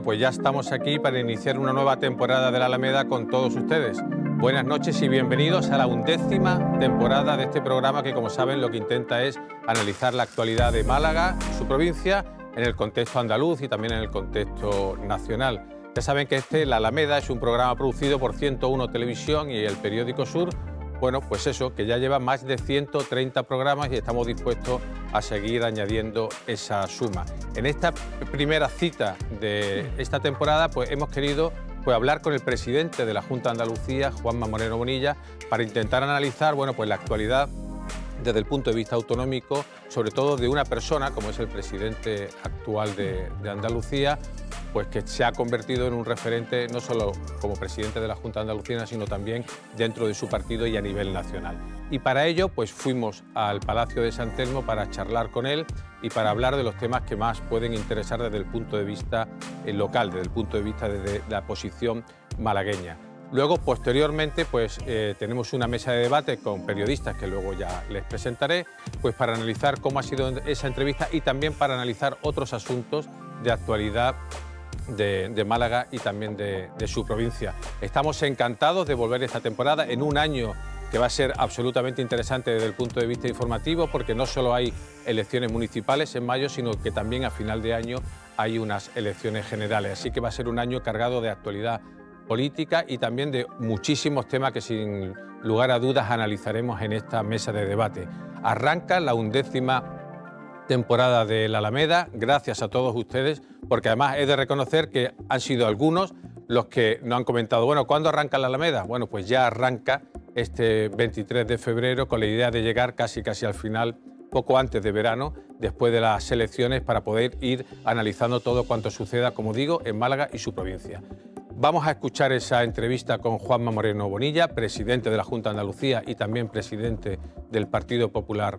pues ya estamos aquí para iniciar una nueva temporada de La Alameda con todos ustedes. Buenas noches y bienvenidos a la 11ª temporada de este programa que, como saben, lo que intenta es analizar la actualidad de Málaga, su provincia, en el contexto andaluz y también en el contexto nacional. Ya saben que La Alameda es un programa producido por 101 Televisión y el Periódico Sur. Bueno, pues eso, que ya lleva más de 130 programas y estamos dispuestos a seguir añadiendo esa suma. En esta primera cita de esta temporada, pues hemos querido hablar con el presidente de la Junta de Andalucía, Juanma Moreno Bonilla, para intentar analizar, bueno, pues la actualidad desde el punto de vista autonómico, sobre todo de una persona como es el presidente actual de Andalucía, pues que se ha convertido en un referente no solo como presidente de la Junta de Andalucía, sino también dentro de su partido y a nivel nacional. Y para ello, pues fuimos al Palacio de San Telmo para charlar con él y para hablar de los temas que más pueden interesar desde el punto de vista local, desde el punto de vista de la posición malagueña. Luego, posteriormente, pues tenemos una mesa de debate con periodistas que luego ya les presentaré, pues para analizar cómo ha sido esa entrevista y también para analizar otros asuntos de actualidad de Málaga y también de su provincia. Estamos encantados de volver esta temporada en un año que va a ser absolutamente interesante desde el punto de vista informativo, porque no solo hay elecciones municipales en mayo, sino que también a final de año hay unas elecciones generales. Así que va a ser un año cargado de actualidad política y también de muchísimos temas que sin lugar a dudas analizaremos en esta mesa de debate. Arranca la 11ª temporada de La Alameda, gracias a todos ustedes, porque además he de reconocer que han sido algunos los que nos han comentado, bueno, ¿cuándo arranca La Alameda? Bueno, pues ya arranca este 23 de febrero con la idea de llegar casi al final, poco antes de verano, después de las elecciones, para poder ir analizando todo cuanto suceda, como digo, en Málaga y su provincia. Vamos a escuchar esa entrevista con Juanma Moreno Bonilla, presidente de la Junta de Andalucía y también presidente del Partido Popular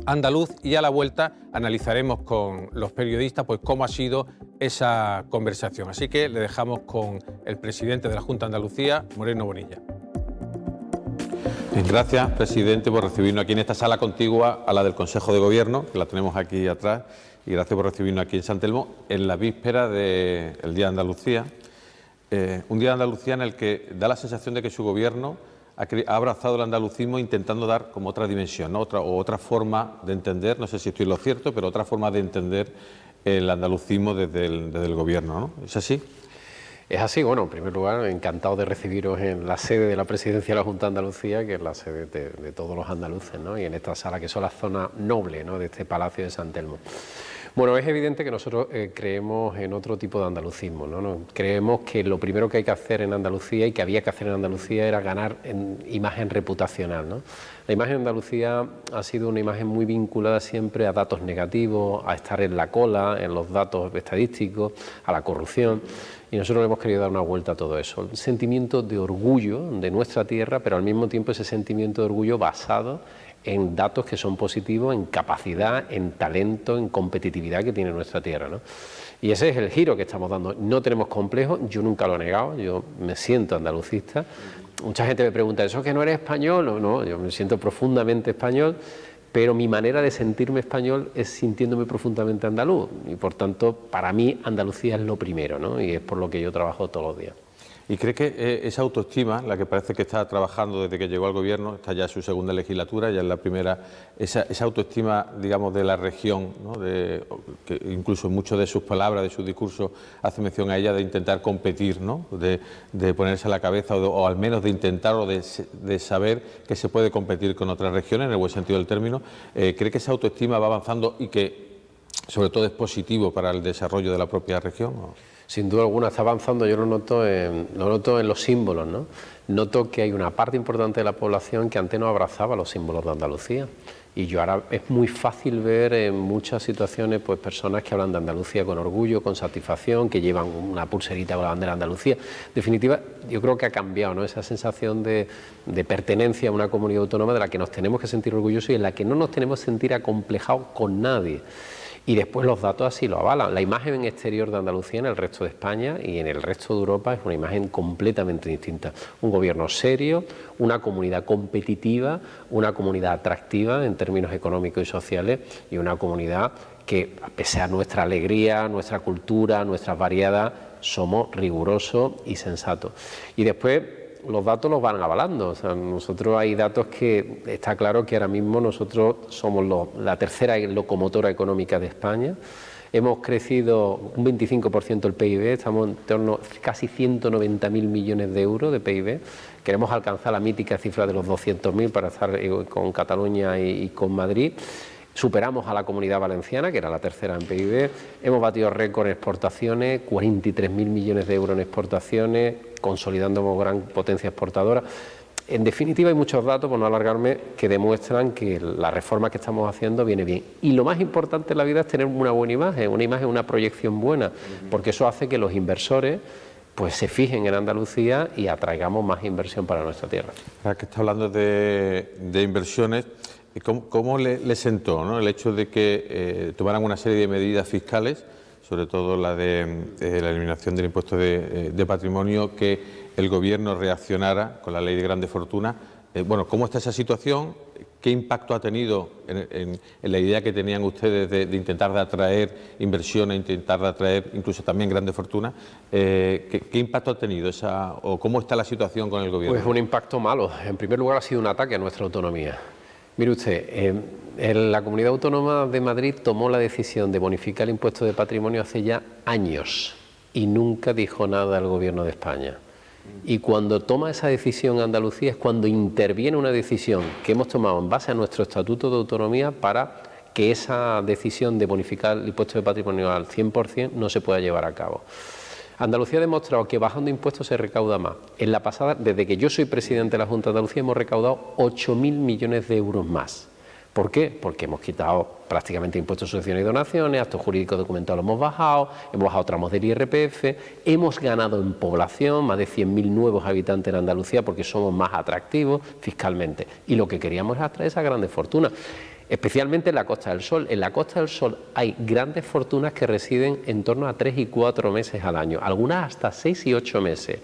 Andaluz, y a la vuelta analizaremos con los periodistas pues cómo ha sido esa conversación. Así que le dejamos con el presidente de la Junta de Andalucía, Moreno Bonilla. Gracias, presidente, por recibirnos aquí en esta sala contigua a la del Consejo de Gobierno, que la tenemos aquí atrás, y gracias por recibirnos aquí en San Telmo en la víspera del Día de Andalucía. Un Día de Andalucía en el que da la sensación de que su gobierno ha abrazado el andalucismo intentando dar como otra dimensión, ¿no? otra forma de entender, no sé si estoy en lo cierto, pero otra forma de entender el andalucismo desde el gobierno, ¿no? ¿Es así? Es así. Bueno, en primer lugar, encantado de recibiros en la sede de la Presidencia de la Junta de Andalucía, que es la sede de todos los andaluces, ¿no? Y en esta sala, que son la zona noble, ¿no?, de este Palacio de San Telmo. Bueno, es evidente que nosotros creemos en otro tipo de andalucismo, ¿no? Creemos que lo primero que hay que hacer en Andalucía y que había que hacer en Andalucía era ganar en imagen reputacional, ¿no? La imagen de Andalucía ha sido una imagen muy vinculada siempre a datos negativos, a estar en la cola, en los datos estadísticos, a la corrupción. Y nosotros hemos querido dar una vuelta a todo eso. Un sentimiento de orgullo de nuestra tierra, pero al mismo tiempo ese sentimiento de orgullo basado en datos que son positivos, en capacidad, en talento, en competitividad que tiene nuestra tierra, ¿no? Y ese es el giro que estamos dando. No tenemos complejos, yo nunca lo he negado, yo me siento andalucista. Mucha gente me pregunta, ¿eso es que no eres español? O no, yo me siento profundamente español, pero mi manera de sentirme español es sintiéndome profundamente andaluz. Y por tanto, para mí Andalucía es lo primero, ¿no? Y es por lo que yo trabajo todos los días. ¿Y cree que esa autoestima, la que parece que está trabajando desde que llegó al gobierno, está ya en su segunda legislatura, ya en la primera, esa autoestima, digamos, de la región, ¿no?, que incluso en muchas de sus palabras, de sus discursos, hace mención a ella de intentar competir, ¿no?, de ponerse a la cabeza o al menos de intentar o de saber que se puede competir con otras regiones, en el buen sentido del término? ¿Cree que esa autoestima va avanzando y que sobre todo es positivo para el desarrollo de la propia región, ¿no? Sin duda alguna está avanzando, yo lo noto en los símbolos, ¿no? Noto que hay una parte importante de la población que antes no abrazaba los símbolos de Andalucía. Y yo ahora es muy fácil ver en muchas situaciones pues personas que hablan de Andalucía con orgullo, con satisfacción, que llevan una pulserita con la bandera de Andalucía. En definitiva, yo creo que ha cambiado, ¿no?, esa sensación de pertenencia a una comunidad autónoma de la que nos tenemos que sentir orgullosos y en la que no nos tenemos que sentir acomplejados con nadie. Y después los datos así lo avalan. La imagen exterior de Andalucía en el resto de España y en el resto de Europa es una imagen completamente distinta. Un gobierno serio, una comunidad competitiva, una comunidad atractiva en términos económicos y sociales y una comunidad que, pese a nuestra alegría, nuestra cultura, nuestra variedad, somos rigurosos y sensatos. Y después los datos los van avalando. O sea, nosotros hay datos que está claro que ahora mismo nosotros somos la tercera locomotora económica de España. Hemos crecido un 25% el PIB, estamos en torno a casi 190.000 millones de euros de PIB. Queremos alcanzar la mítica cifra de los 200.000 para estar con Cataluña y con Madrid. Superamos a la Comunidad Valenciana, que era la tercera en PIB. Hemos batido récord en exportaciones, 43.000 millones de euros en exportaciones, consolidando como gran potencia exportadora. En definitiva, hay muchos datos, por no alargarme, que demuestran que la reforma que estamos haciendo viene bien. Y lo más importante en la vida es tener una buena imagen, una proyección buena, porque eso hace que los inversores pues se fijen en Andalucía y atraigamos más inversión para nuestra tierra. Ahora que está hablando de inversiones, ¿cómo le sentó, ¿no?, el hecho de que tomaran una serie de medidas fiscales, sobre todo la de la eliminación del impuesto de patrimonio, que el Gobierno reaccionara con la ley de grandes fortunas? Bueno, ¿cómo está esa situación? ¿Qué impacto ha tenido en la idea que tenían ustedes de intentar de atraer inversiones, intentar de atraer incluso también grandes fortunas? ¿Qué impacto ha tenido o cómo está la situación con el Gobierno? Pues un impacto malo. En primer lugar, ha sido un ataque a nuestra autonomía. Mire usted, la Comunidad Autónoma de Madrid tomó la decisión de bonificar el impuesto de patrimonio hace ya años y nunca dijo nada al Gobierno de España. Y cuando toma esa decisión Andalucía es cuando interviene una decisión que hemos tomado en base a nuestro Estatuto de Autonomía para que esa decisión de bonificar el impuesto de patrimonio al 100% no se pueda llevar a cabo. Andalucía ha demostrado que bajando impuestos se recauda más. En la pasada, desde que yo soy presidente de la Junta de Andalucía, hemos recaudado 8.000 millones de euros más. ¿Por qué? Porque hemos quitado prácticamente impuestos, sucesiones y donaciones, actos jurídicos documentados hemos bajado tramos del IRPF, hemos ganado en población, más de 100.000 nuevos habitantes en Andalucía porque somos más atractivos fiscalmente. Y lo que queríamos es atraer esas grandes fortunas, especialmente en la Costa del Sol. En la Costa del Sol hay grandes fortunas que residen en torno a 3 y 4 meses al año, algunas hasta 6 y 8 meses.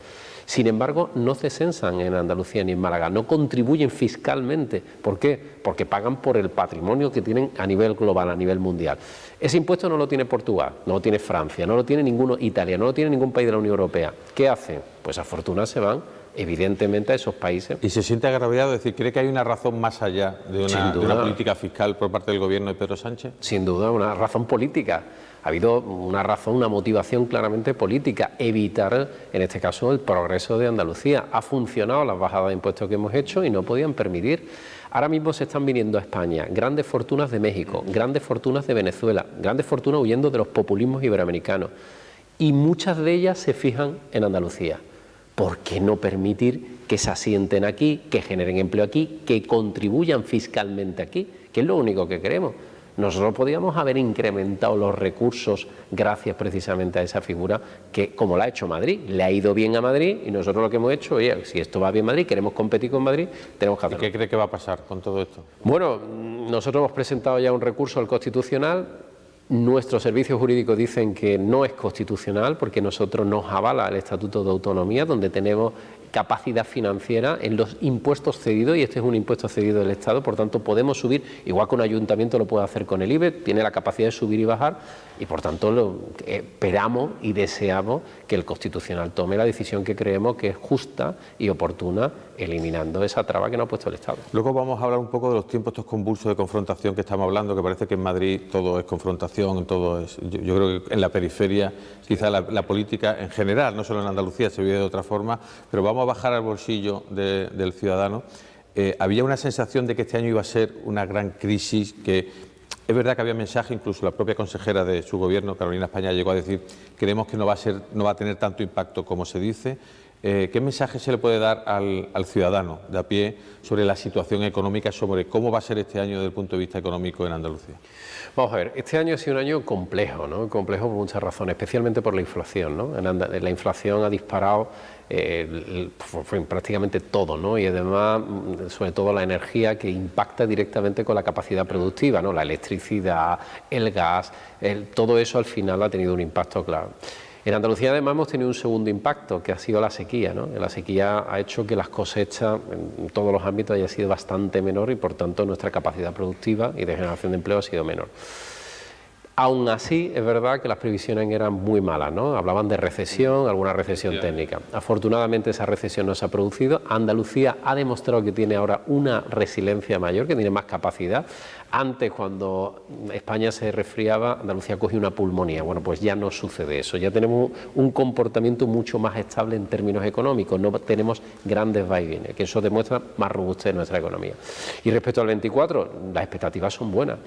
Sin embargo, no se censan en Andalucía ni en Málaga, no contribuyen fiscalmente. ¿Por qué? Porque pagan por el patrimonio que tienen a nivel global, a nivel mundial. Ese impuesto no lo tiene Portugal, no lo tiene Francia, no lo tiene Italia, no lo tiene ningún país de la Unión Europea. ¿Qué hacen? Pues esas fortunas se van evidentemente a esos países. ¿Y se siente agraviado? Es decir, ¿cree que hay una razón más allá de una política fiscal por parte del Gobierno de Pedro Sánchez? Sin duda, una razón política. Ha habido una razón, una motivación claramente política, evitar, en este caso, el progreso de Andalucía. Ha funcionado las bajadas de impuestos que hemos hecho y no podían permitir. Ahora mismo se están viniendo a España grandes fortunas de México, grandes fortunas de Venezuela, grandes fortunas huyendo de los populismos iberoamericanos. Y muchas de ellas se fijan en Andalucía. ¿Por qué no permitir que se asienten aquí, que generen empleo aquí, que contribuyan fiscalmente aquí? Que es lo único que queremos. Nosotros podíamos haber incrementado los recursos gracias precisamente a esa figura que, como la ha hecho Madrid, le ha ido bien a Madrid y nosotros lo que hemos hecho, oye, si esto va bien Madrid, queremos competir con Madrid, tenemos que hacerlo. ¿Y qué cree que va a pasar con todo esto? Bueno, nosotros hemos presentado ya un recurso al Constitucional. Nuestros servicios jurídicos dicen que no es constitucional porque nosotros nos avala el Estatuto de Autonomía, donde tenemos capacidad financiera en los impuestos cedidos, y este es un impuesto cedido del Estado, por tanto podemos subir, igual que un ayuntamiento lo puede hacer con el IBE, tiene la capacidad de subir y bajar, y por tanto esperamos y deseamos que el Constitucional tome la decisión que creemos que es justa y oportuna, eliminando esa traba que nos ha puesto el Estado. Luego vamos a hablar un poco de los tiempos estos convulsos de confrontación que estamos hablando, que parece que en Madrid todo es confrontación, todo es... Yo creo que en la periferia, quizá la política en general, no solo en Andalucía, se vive de otra forma, pero vamos a bajar al bolsillo del ciudadano. Había una sensación de que este año iba a ser una gran crisis, que es verdad que había mensaje, incluso la propia consejera de su gobierno, Carolina España, llegó a decir: creemos que no va a tener tanto impacto como se dice. ¿Qué mensaje se le puede dar al ciudadano de a pie sobre la situación económica, sobre cómo va a ser este año desde el punto de vista económico en Andalucía? Vamos a ver, este año ha sido un año complejo, ¿no? Complejo por muchas razones, especialmente por la inflación, ¿no? La inflación ha disparado fue prácticamente todo, ¿no? Y además, sobre todo la energía, que impacta directamente con la capacidad productiva, ¿no? La electricidad, el gas, todo eso al final ha tenido un impacto claro. En Andalucía además hemos tenido un segundo impacto, que ha sido la sequía, ¿no? La sequía ha hecho que las cosechas en todos los ámbitos haya sido bastante menor y por tanto nuestra capacidad productiva y de generación de empleo ha sido menor. Aún así, es verdad que las previsiones eran muy malas, ¿no? Hablaban de recesión, alguna recesión técnica. Afortunadamente esa recesión no se ha producido. Andalucía ha demostrado que tiene ahora una resiliencia mayor, que tiene más capacidad. Antes, cuando España se resfriaba, Andalucía cogía una pulmonía. Bueno, pues ya no sucede eso. Ya tenemos un comportamiento mucho más estable en términos económicos. No tenemos grandes vaivenes, que eso demuestra más robustez de nuestra economía. Y respecto al 24, las expectativas son buenas.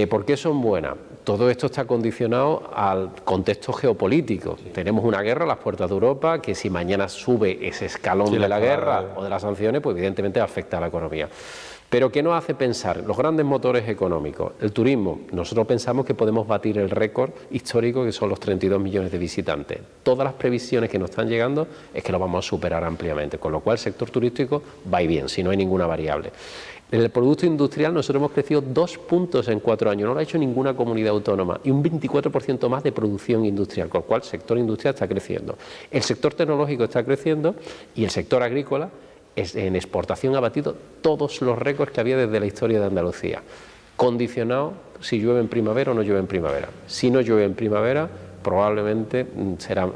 ¿Por qué son buenas? Todo esto está condicionado al contexto geopolítico. Tenemos una guerra a las puertas de Europa, que si mañana sube ese escalón de la guerra o de las sanciones, pues evidentemente afecta a la economía. Pero ¿qué nos hace pensar? Los grandes motores económicos. El turismo. Nosotros pensamos que podemos batir el récord histórico, que son los 32 millones de visitantes. Todas las previsiones que nos están llegando es que lo vamos a superar ampliamente, con lo cual el sector turístico va y bien, si no hay ninguna variable. En el producto industrial nosotros hemos crecido 2 puntos en 4 años, no lo ha hecho ninguna comunidad autónoma, y un 24% más de producción industrial, con lo cual el sector industrial está creciendo. El sector tecnológico está creciendo y el sector agrícola en exportación ha batido todos los récords que había desde la historia de Andalucía. Condicionado si llueve en primavera o no llueve en primavera. Si no llueve en primavera, probablemente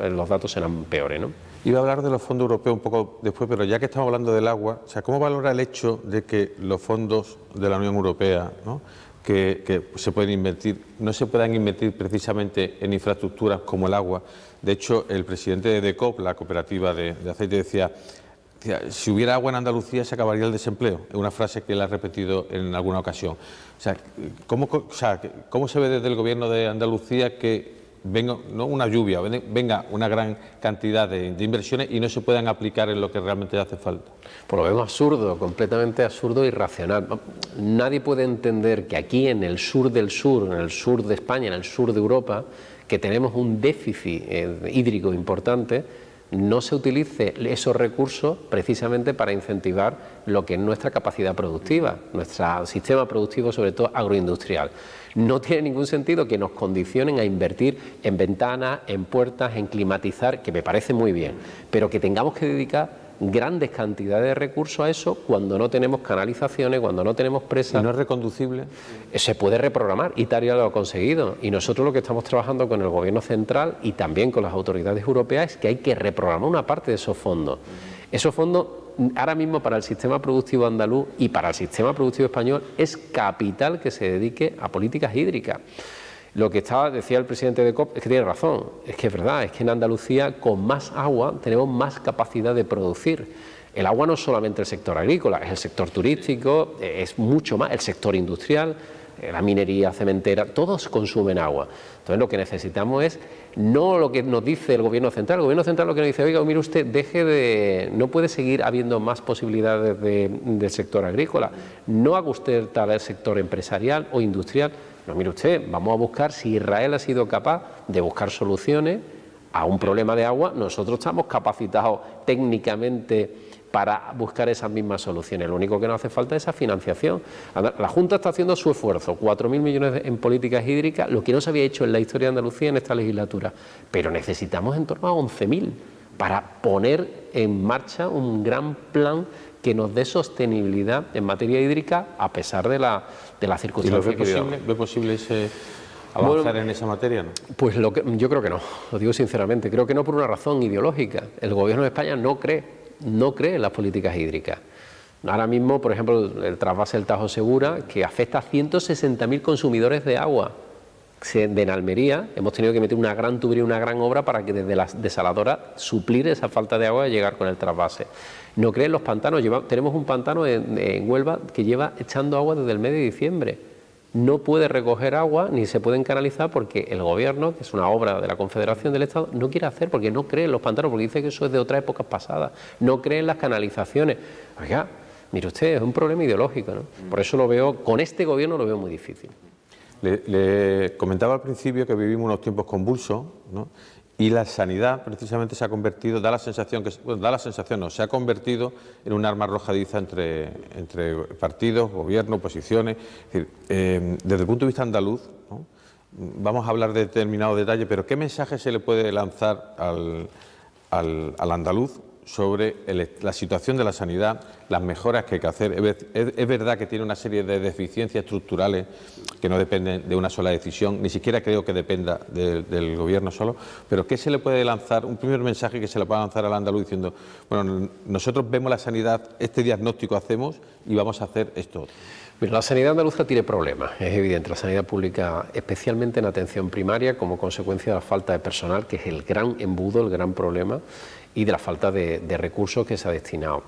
los datos serán peores, ¿no? Iba a hablar de los fondos europeos un poco después, pero ya que estamos hablando del agua, o sea, ¿cómo valora el hecho de que los fondos de la Unión Europea, ¿no?, que se pueden invertir, no se puedan invertir precisamente en infraestructuras como el agua? De hecho, el presidente de DECOP, la cooperativa de aceite, decía, si hubiera agua en Andalucía se acabaría el desempleo. Es una frase que él ha repetido en alguna ocasión. O sea, ¿cómo se ve desde el Gobierno de Andalucía que venga, no una lluvia, venga una gran cantidad de inversiones y no se puedan aplicar en lo que realmente hace falta? Pues lo vemos absurdo, completamente absurdo e irracional. Nadie puede entender que aquí en el sur del sur, en el sur de España, en el sur de Europa, que tenemos un déficit hídrico importante, no se utilice esos recursos precisamente para incentivar lo que es nuestra capacidad productiva, nuestro sistema productivo, sobre todo agroindustrial. No tiene ningún sentido que nos condicionen a invertir en ventanas, en puertas, en climatizar, que me parece muy bien, pero que tengamos que dedicar grandes cantidades de recursos a eso cuando no tenemos canalizaciones, cuando no tenemos presas. ¿Y no es reconducible? Se puede reprogramar, Italia lo ha conseguido, y nosotros lo que estamos trabajando con el Gobierno central y también con las autoridades europeas es que hay que reprogramar una parte de esos fondos. Esos fondos ahora mismo para el sistema productivo andaluz y para el sistema productivo español es capital que se dedique a políticas hídricas. Lo que decía el presidente de COP es que tiene razón, es que es verdad, es que en Andalucía con más agua tenemos más capacidad de producir. El agua no es solamente el sector agrícola, es el sector turístico, es mucho más, el sector industrial, la minería, cementera, todos consumen agua. Entonces lo que necesitamos es no lo que nos dice el Gobierno central. El Gobierno central lo que nos dice, oiga, mire usted, no puede seguir habiendo más posibilidades del sector agrícola, no haga usted tal el sector empresarial o industrial. No, mire usted, vamos a buscar, si Israel ha sido capaz de buscar soluciones a un problema de agua, nosotros estamos capacitados técnicamente para buscar esas mismas soluciones. Lo único que nos hace falta es esa financiación. La Junta está haciendo su esfuerzo, 4.000 millones en políticas hídricas, lo que no se había hecho en la historia de Andalucía en esta legislatura, pero necesitamos en torno a 11.000 para poner en marcha un gran plan que nos dé sostenibilidad en materia hídrica a pesar de la circunstancia que vivimos. ¿Ve posible avanzar en esa materia, no? Pues yo creo que no, lo digo sinceramente, creo que no por una razón ideológica. El Gobierno de España no cree en las políticas hídricas. Ahora mismo, por ejemplo, el trasvase del Tajo Segura, que afecta a 160.000 consumidores de agua. En Almería hemos tenido que meter una gran tubería, una gran obra para que desde la desaladora suplir esa falta de agua y llegar con el trasvase. No creen los pantanos. Tenemos un pantano en Huelva que lleva echando agua desde el mes de diciembre. No puede recoger agua ni se pueden canalizar porque el Gobierno, que es una obra de la Confederación del Estado, no quiere hacer porque no cree en los pantanos, porque dice que eso es de otras épocas pasadas. No cree en las canalizaciones. Oiga, mire usted, es un problema ideológico, ¿no? Por eso lo veo, con este Gobierno lo veo muy difícil. Le comentaba al principio que vivimos unos tiempos convulsos, ¿no? Y la sanidad precisamente se ha convertido, se ha convertido en un arma arrojadiza entre partidos, gobiernos, oposiciones. Es decir, desde el punto de vista andaluz, ¿no?, vamos a hablar de determinados detalles, pero ¿qué mensaje se le puede lanzar al andaluz sobre la situación de la sanidad, las mejoras que hay que hacer? Es verdad que tiene una serie de deficiencias estructurales que no dependen de una sola decisión, ni siquiera creo que dependa del Gobierno solo, pero ¿qué se le puede lanzar, un primer mensaje que se le pueda lanzar al andaluz diciendo, bueno, nosotros vemos la sanidad, este diagnóstico hacemos y vamos a hacer esto? Mira, la sanidad andaluza tiene problemas, es evidente, la sanidad pública, especialmente en atención primaria, como consecuencia de la falta de personal, que es el gran embudo, el gran problema, y de la falta de recursos que se ha destinado.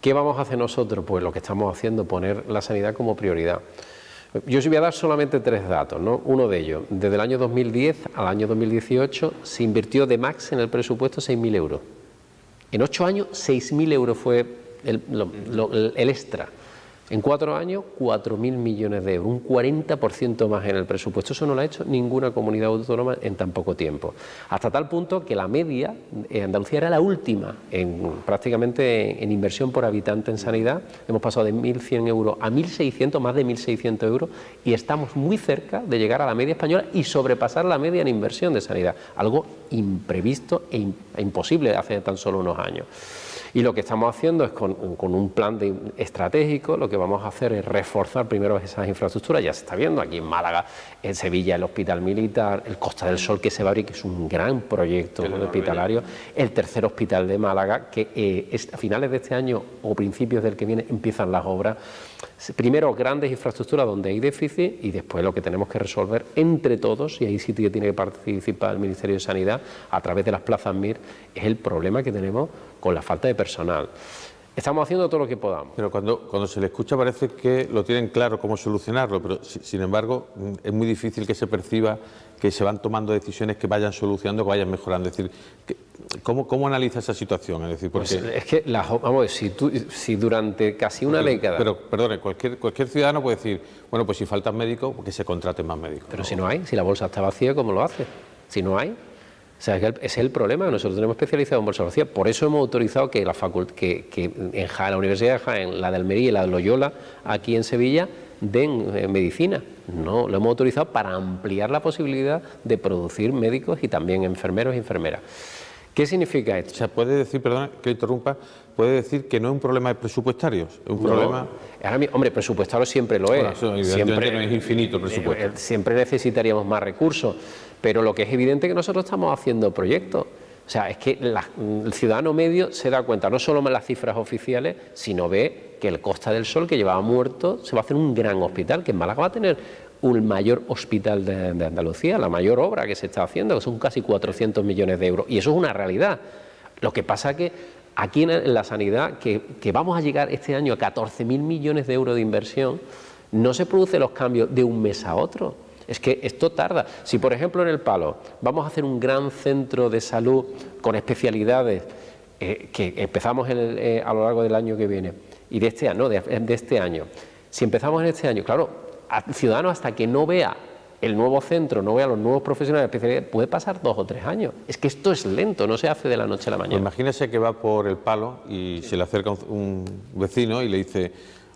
¿Qué vamos a hacer nosotros? Pues lo que estamos haciendo, poner la sanidad como prioridad. Yo os voy a dar solamente 3 datos, ¿no? Uno de ellos, desde el año 2010 al año 2018 se invirtió de max en el presupuesto 6.000 euros. En 8 años, 6.000 euros fue el extra. En 4 años, 4.000 millones de euros, un 40% más en el presupuesto. Eso no lo ha hecho ninguna comunidad autónoma en tan poco tiempo. Hasta tal punto que la media, Andalucía era la última prácticamente en inversión por habitante en sanidad. Hemos pasado de 1.100 euros a 1.600, más de 1.600 euros, y estamos muy cerca de llegar a la media española y sobrepasar la media en inversión de sanidad. Algo imprevisto e imposible hace tan solo unos años. Y lo que estamos haciendo es con un plan estratégico, lo que vamos a hacer es reforzar primero esas infraestructuras. Ya se está viendo aquí en Málaga, en Sevilla, el Hospital Militar, el Costa del Sol que se va a abrir, que es un gran proyecto hospitalario, el tercer hospital de Málaga, que a finales de este año o principios del que viene empiezan las obras. Primero grandes infraestructuras donde hay déficit y después lo que tenemos que resolver entre todos, y ahí sí que tiene que participar el Ministerio de Sanidad a través de las plazas MIR, es el problema que tenemos con la falta de personal. Estamos haciendo todo lo que podamos. Pero cuando se le escucha parece que lo tienen claro cómo solucionarlo, pero sin embargo es muy difícil que se perciba que se van tomando decisiones que vayan solucionando, que vayan mejorando. Es decir, ¿cómo analiza esa situación? Es decir, porque... Pues es que, vamos a ver, si durante casi una década... Pero, perdone, cualquier ciudadano puede decir, bueno, pues si faltan médicos, pues que se contraten más médicos. Pero si no hay, si la bolsa está vacía, ¿cómo lo hace? Si no hay... O sea, ese es el problema. Nosotros tenemos especializado en bolsa vacía. Por eso hemos autorizado que en Jaén, la Universidad de Jaén, la de Almería y la de Loyola, aquí en Sevilla, den medicina. No, lo hemos autorizado para ampliar la posibilidad de producir médicos y también enfermeros y enfermeras. ¿Qué significa esto? O sea, puede decir, perdón que interrumpa, puede decir que no es un problema de presupuestarios, es un problema... Hombre, presupuestario siempre lo es. Bueno, eso evidentemente no es infinito el presupuesto. Siempre necesitaríamos más recursos, pero lo que es evidente es que nosotros estamos haciendo proyectos. O sea, es que el ciudadano medio se da cuenta, no solo en las cifras oficiales, sino ve que el Costa del Sol, que llevaba muerto, se va a hacer un gran hospital, que en Málaga va a tener un mayor hospital de Andalucía, la mayor obra que se está haciendo, que son casi 400 millones de euros. Y eso es una realidad. Lo que pasa es que aquí en la sanidad, que vamos a llegar este año a 14.000 millones de euros de inversión, no se producen los cambios de un mes a otro. Es que esto tarda. Si, por ejemplo, en El Palo vamos a hacer un gran centro de salud con especialidades que empezamos a lo largo del año que viene y de este año, de este año. Si empezamos en este año, claro, al ciudadano hasta que no vea el nuevo centro, no vea los nuevos profesionales de especialidad, puede pasar 2 o 3 años. Es que esto es lento, no se hace de la noche a la mañana. Pues imagínese que va por El Palo y se le acerca un vecino y le dice: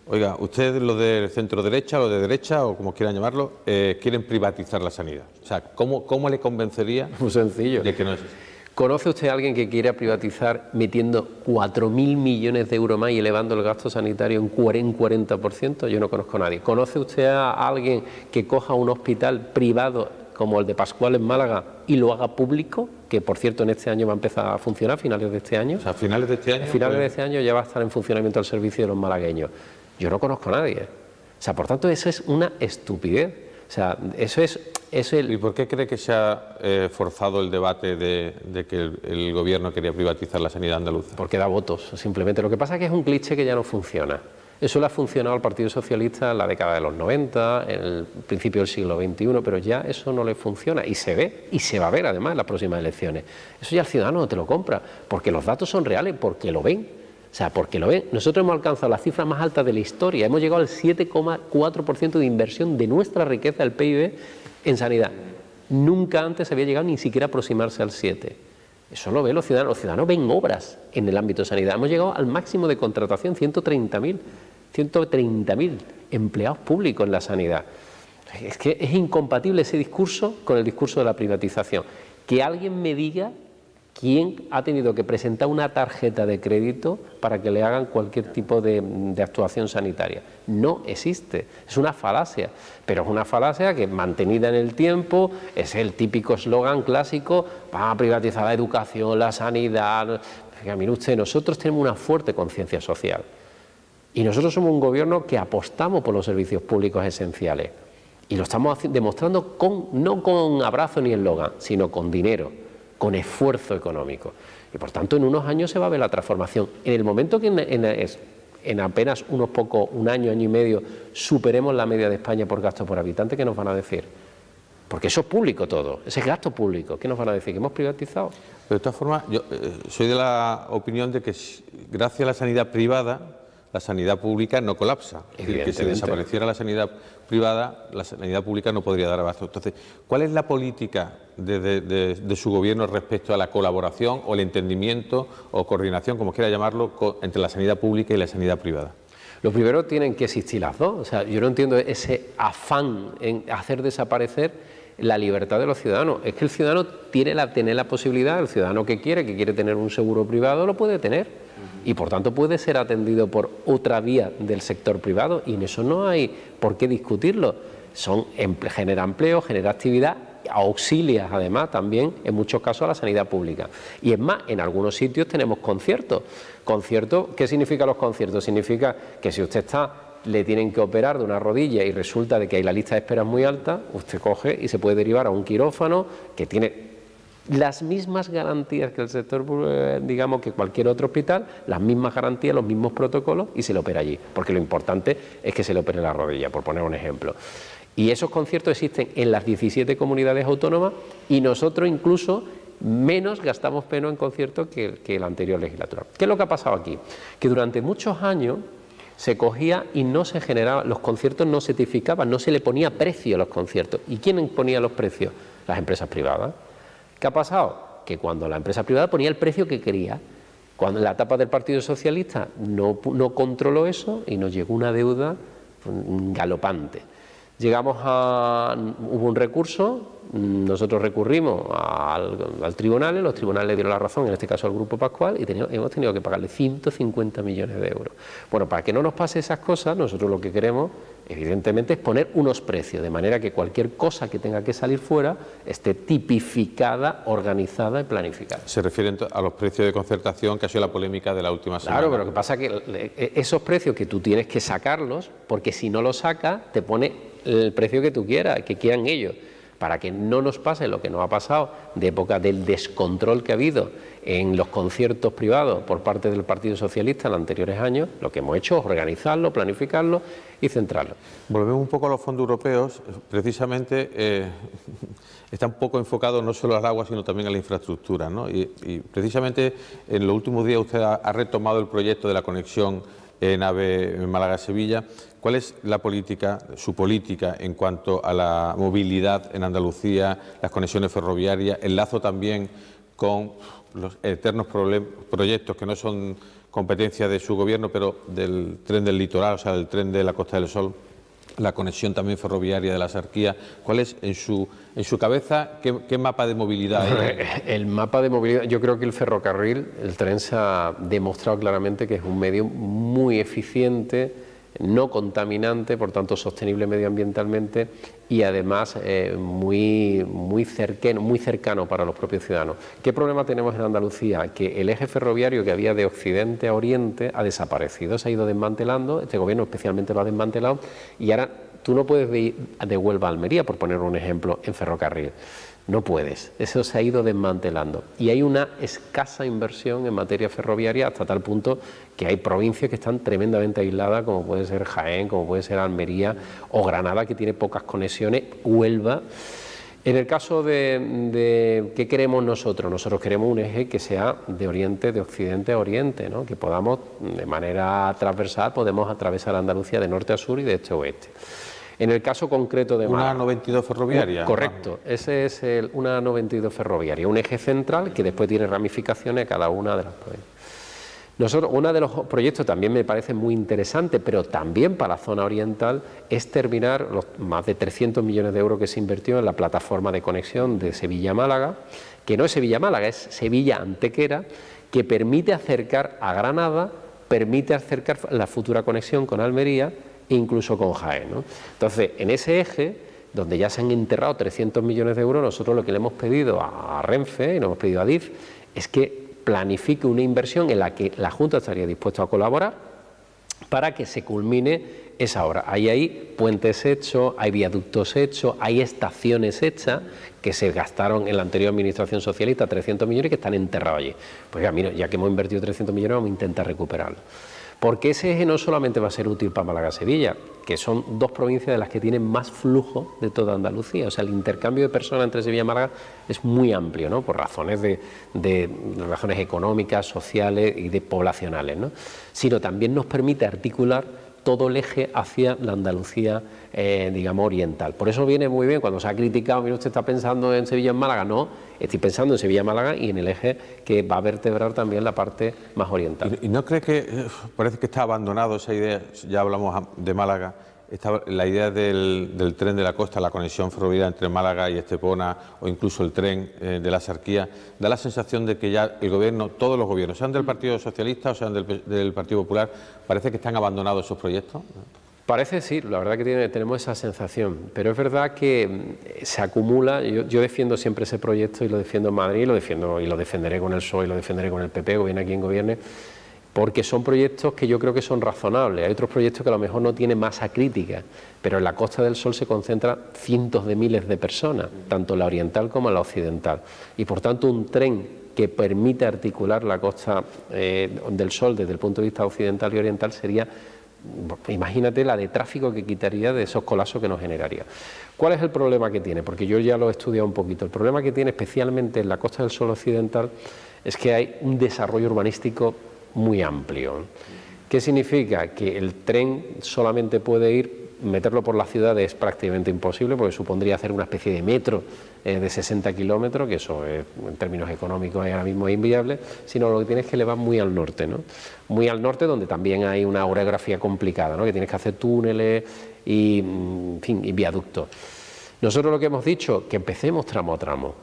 oiga, ustedes, los del centro derecha, los de derecha, o como quieran llamarlo, quieren privatizar la sanidad. O sea, ¿cómo le convencería? Muy sencillo. De que no es eso? ¿Conoce usted a alguien que quiera privatizar metiendo 4.000 millones de euros más y elevando el gasto sanitario en 40%? Yo no conozco a nadie. ¿Conoce usted a alguien que coja un hospital privado como el de Pascual en Málaga y lo haga público? Que, por cierto, en este año va a empezar a funcionar, a finales de este año. O sea, a finales de este año. A finales de este año ya va a estar en funcionamiento el servicio de los malagueños. Yo no conozco a nadie. O sea, por tanto, eso es una estupidez. O sea, eso es el... ¿Y por qué cree que se ha forzado el debate de que el Gobierno quería privatizar la sanidad andaluza? Porque da votos, simplemente. Lo que pasa es que es un cliché que ya no funciona. Eso le ha funcionado al Partido Socialista en la década de los 90, en el principio del siglo XXI, pero ya eso no le funciona y se ve, y se va a ver además en las próximas elecciones. Eso ya el ciudadano no te lo compra, porque los datos son reales, porque lo ven. O sea, porque lo ven. Nosotros hemos alcanzado las cifras más altas de la historia. Hemos llegado al 7,4% de inversión de nuestra riqueza, el PIB, en sanidad. Nunca antes se había llegado ni siquiera a aproximarse al 7%. Eso lo ven los ciudadanos. Los ciudadanos ven obras en el ámbito de sanidad. Hemos llegado al máximo de contratación, 130.000 empleados públicos en la sanidad. Es que es incompatible ese discurso con el discurso de la privatización. Que alguien me diga ¿Quién ha tenido que presentar una tarjeta de crédito para que le hagan cualquier tipo de actuación sanitaria? No existe, es una falacia, pero es una falacia que mantenida en el tiempo, es el típico eslogan clásico: van a privatizar la educación, la sanidad. Mire usted, nosotros tenemos una fuerte conciencia social y nosotros somos un gobierno que apostamos por los servicios públicos esenciales y lo estamos demostrando no con abrazo ni eslogan, sino con dinero, con esfuerzo económico. Y por tanto en unos años se va a ver la transformación. En el momento que en apenas un año, año y medio, superemos la media de España por gasto por habitante, ¿qué nos van a decir? Porque eso es público todo, ese es gasto público. ¿Qué nos van a decir? ¿Que hemos privatizado? Pero de todas formas, yo soy de la opinión de que gracias a la sanidad privada, la sanidad pública no colapsa. Es decir, que si desapareciera la sanidad privada, la sanidad pública no podría dar abasto. Entonces, ¿cuál es la política de su gobierno respecto a la colaboración o el entendimiento o coordinación, como quiera llamarlo, entre la sanidad pública y la sanidad privada? Lo primero, tienen que existir las dos. O sea, yo no entiendo ese afán en hacer desaparecer la libertad de los ciudadanos. Es que el ciudadano tiene la posibilidad, el ciudadano que quiere tener un seguro privado, lo puede tener. Y por tanto puede ser atendido por otra vía del sector privado, y en eso no hay por qué discutirlo. Genera empleo, genera actividad, auxilia además también en muchos casos a la sanidad pública. Y es más, en algunos sitios tenemos conciertos. ¿Qué significan los conciertos? Significa que si usted le tienen que operar de una rodilla y resulta de que hay la lista de espera muy alta, usted coge y se puede derivar a un quirófano que tiene las mismas garantías que el sector, digamos, que cualquier otro hospital, las mismas garantías, los mismos protocolos, y se le opera allí, porque lo importante es que se le opere la rodilla, por poner un ejemplo. Y esos conciertos existen en las 17 comunidades autónomas, y nosotros incluso gastamos menos en conciertos que la anterior legislatura. ¿Qué es lo que ha pasado aquí? Que durante muchos años se cogía y no se generaba, los conciertos no se tipificaban, no se le ponía precio a los conciertos. ¿Y quién ponía los precios? Las empresas privadas. ¿Qué ha pasado? Que cuando la empresa privada ponía el precio que quería, cuando en la etapa del Partido Socialista no controló eso y nos llegó una deuda galopante. Hubo un recurso, nosotros recurrimos al tribunal, los tribunales le dieron la razón, en este caso al Grupo Pascual, y hemos tenido que pagarle 150 millones de euros. Bueno, para que no nos pase esas cosas, nosotros lo que queremos, evidentemente, es poner unos precios, de manera que cualquier cosa que tenga que salir fuera esté tipificada, organizada y planificada. Se refieren a los precios de concertación, que ha sido la polémica de la última semana. Claro, pero lo que pasa es que esos precios que tú tienes que sacarlos, porque si no los sacas, te pone el precio que tú quieras, que quieran ellos, para que no nos pase lo que nos ha pasado de época del descontrol que ha habido en los conciertos privados por parte del Partido Socialista en los anteriores años. Lo que hemos hecho es organizarlo, planificarlo y centrarlo. Volvemos un poco a los fondos europeos. Precisamente está un poco enfocado no solo al agua, sino también a la infraestructura, ¿no? Y precisamente en los últimos días usted ha retomado el proyecto de la conexión en AVE Málaga-Sevilla. ¿Cuál es su política en cuanto a la movilidad en Andalucía, las conexiones ferroviarias, el lazo también con los eternos proyectos que no son competencia de su gobierno, pero del tren del litoral, o sea, del tren de la Costa del Sol, la conexión también ferroviaria de la Axarquía? ¿Cuál es en su cabeza qué mapa de movilidad hay? El mapa de movilidad, yo creo que el ferrocarril, el tren, se ha demostrado claramente que es un medio muy eficiente, no contaminante, por tanto sostenible medioambientalmente, y además muy cercano para los propios ciudadanos. ¿Qué problema tenemos en Andalucía? Que el eje ferroviario que había de occidente a oriente ha desaparecido, se ha ido desmantelando, este gobierno especialmente lo ha desmantelado, y ahora tú no puedes ir de Huelva a Almería, por poner un ejemplo, en ferrocarril. No puedes, eso se ha ido desmantelando y hay una escasa inversión en materia ferroviaria, hasta tal punto que hay provincias que están tremendamente aisladas, como puede ser Jaén, como puede ser Almería o Granada, que tiene pocas conexiones, Huelva. En el caso de ¿qué queremos nosotros? Nosotros queremos un eje que sea de oriente, de occidente a oriente, ¿no? Que podamos, de manera transversal, podemos atravesar Andalucía de norte a sur y de este a oeste. En el caso concreto de Málaga, una A92 ferroviaria. Correcto, ese es una A92 ferroviaria, un eje central que después tiene ramificaciones a cada una de las provincias. Uno de los proyectos también me parece muy interesante, pero también para la zona oriental, es terminar los más de 300 millones de euros que se invirtió en la plataforma de conexión de Sevilla-Málaga, que no es Sevilla-Málaga, es Sevilla-Antequera, que permite acercar a Granada, permite acercar la futura conexión con Almería e incluso con Jaén, ¿no? Entonces, en ese eje, donde ya se han enterrado 300 millones de euros, nosotros lo que le hemos pedido a Renfe y le hemos pedido a Adif es que planifique una inversión en la que la Junta estaría dispuesta a colaborar para que se culmine esa obra. Ahí hay puentes hechos, hay viaductos hechos, hay estaciones hechas que se gastaron en la anterior administración socialista 300 millones y que están enterrados allí. Pues ya que hemos invertido 300 millones vamos a intentar recuperarlo. Porque ese eje no solamente va a ser útil para Málaga-Sevilla, que son dos provincias de las que tienen más flujo de toda Andalucía. O sea, el intercambio de personas entre Sevilla y Málaga es muy amplio, ¿no? Por razones de razones económicas, sociales y poblacionales, ¿no? Sino también nos permite articular todo el eje hacia la Andalucía, digamos, oriental. Por eso viene muy bien cuando se ha criticado, mira, usted está pensando en Sevilla, en Málaga. No, estoy pensando en Sevilla, Málaga y en el eje que va a vertebrar también la parte más oriental. ¿Y no cree que parece que está abandonado esa idea? Ya hablamos de Málaga, la idea del tren de la costa, la conexión ferroviaria entre Málaga y Estepona, o incluso el tren de la Sarquía. Da la sensación de que ya el gobierno, todos los gobiernos, sean del Partido Socialista o sean del Partido Popular, parece que están abandonados esos proyectos. Parece, sí, la verdad que tenemos esa sensación, pero es verdad que se acumula. Yo defiendo siempre ese proyecto y lo defiendo en Madrid, y lo defenderé con el PSOE y lo defenderé con el PP, gobierne quien gobierne, porque son proyectos que yo creo que son razonables. Hay otros proyectos que a lo mejor no tienen masa crítica, pero en la Costa del Sol se concentran cientos de miles de personas, tanto en la oriental como en la occidental, y por tanto un tren que permite articular la Costa del Sol desde el punto de vista occidental y oriental sería, imagínate la de tráfico que quitaría, de esos colapsos que nos generaría. ¿Cuál es el problema que tiene? Porque yo ya lo he estudiado un poquito. El problema que tiene especialmente en la Costa del Sol occidental es que hay un desarrollo urbanístico muy amplio. ¿Qué significa? Que el tren solamente puede ir, meterlo por la ciudad es prácticamente imposible, porque supondría hacer una especie de metro de 60 kilómetros, que eso en términos económicos ahora mismo es inviable, sino lo que tienes es que elevar muy al norte, ¿no? Muy al norte, donde también hay una orografía complicada, ¿no? Que tienes que hacer túneles y, en fin, y viaductos. Nosotros lo que hemos dicho, que empecemos tramo a tramo,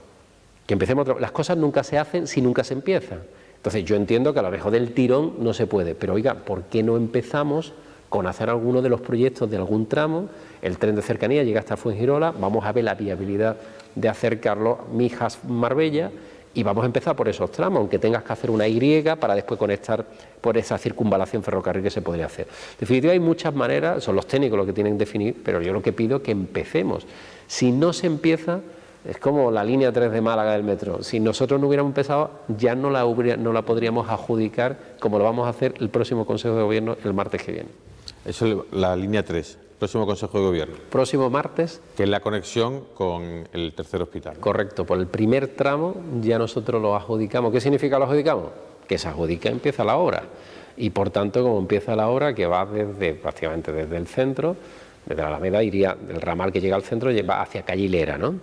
las cosas nunca se hacen si nunca se empieza. Entonces yo entiendo que a lo mejor del tirón no se puede, pero oiga, ¿por qué no empezamos con hacer alguno de los proyectos de algún tramo? El tren de cercanía llega hasta Fuengirola, vamos a ver la viabilidad de acercarlo Mijas-Marbella y vamos a empezar por esos tramos, aunque tengas que hacer una Y para después conectar por esa circunvalación ferrocarril que se podría hacer. En definitiva, hay muchas maneras, son los técnicos los que tienen que definir, pero yo lo que pido es que empecemos. Si no se empieza, es como la línea 3 de Málaga del metro. Si nosotros no hubiéramos empezado, ya no la podríamos adjudicar, como lo vamos a hacer el próximo Consejo de Gobierno el martes que viene. Eso es la línea 3, próximo Consejo de Gobierno. Próximo martes. Que es la conexión con el tercer hospital. Correcto, por el primer tramo ya nosotros lo adjudicamos. ¿Qué significa lo adjudicamos? Que se adjudica, empieza la obra. Y por tanto, como empieza la obra, que va prácticamente desde el centro, desde la Alameda, iría del ramal que llega al centro, va hacia Calle Hilera, ¿no?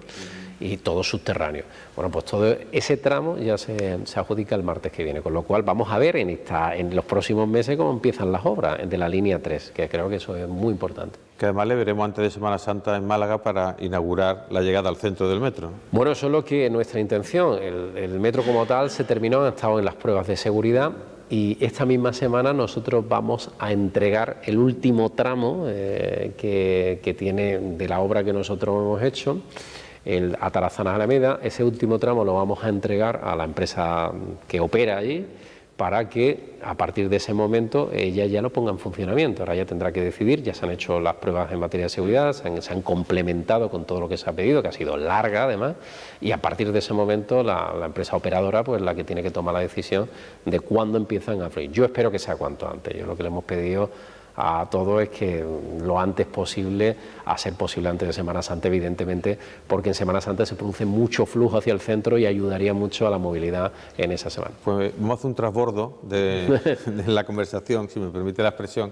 Y todo subterráneo. Bueno, pues todo ese tramo ya se adjudica el martes que viene, con lo cual vamos a ver en los próximos meses cómo empiezan las obras de la línea 3, que creo que eso es muy importante. Que además le veremos antes de Semana Santa en Málaga para inaugurar la llegada al centro del metro. Bueno, eso es lo que es nuestra intención. El metro como tal se terminó, han estado en las pruebas de seguridad y esta misma semana nosotros vamos a entregar el último tramo que tiene de la obra que nosotros hemos hecho, el Atarazanas-Alameda. Ese último tramo lo vamos a entregar a la empresa que opera allí para que a partir de ese momento ella ya lo ponga en funcionamiento. Ahora ya tendrá que decidir, ya se han hecho las pruebas en materia de seguridad, se han complementado con todo lo que se ha pedido, que ha sido larga además, y a partir de ese momento la empresa operadora pues la que tiene que tomar la decisión de cuándo empiezan a fluir. Yo espero que sea cuanto antes. Yo lo que le hemos pedido a todo es que lo antes posible, a ser posible antes de Semana Santa, evidentemente, porque en Semana Santa se produce mucho flujo hacia el centro y ayudaría mucho a la movilidad en esa semana. Pues vamos a hacer un trasbordo de la conversación, si me permite la expresión,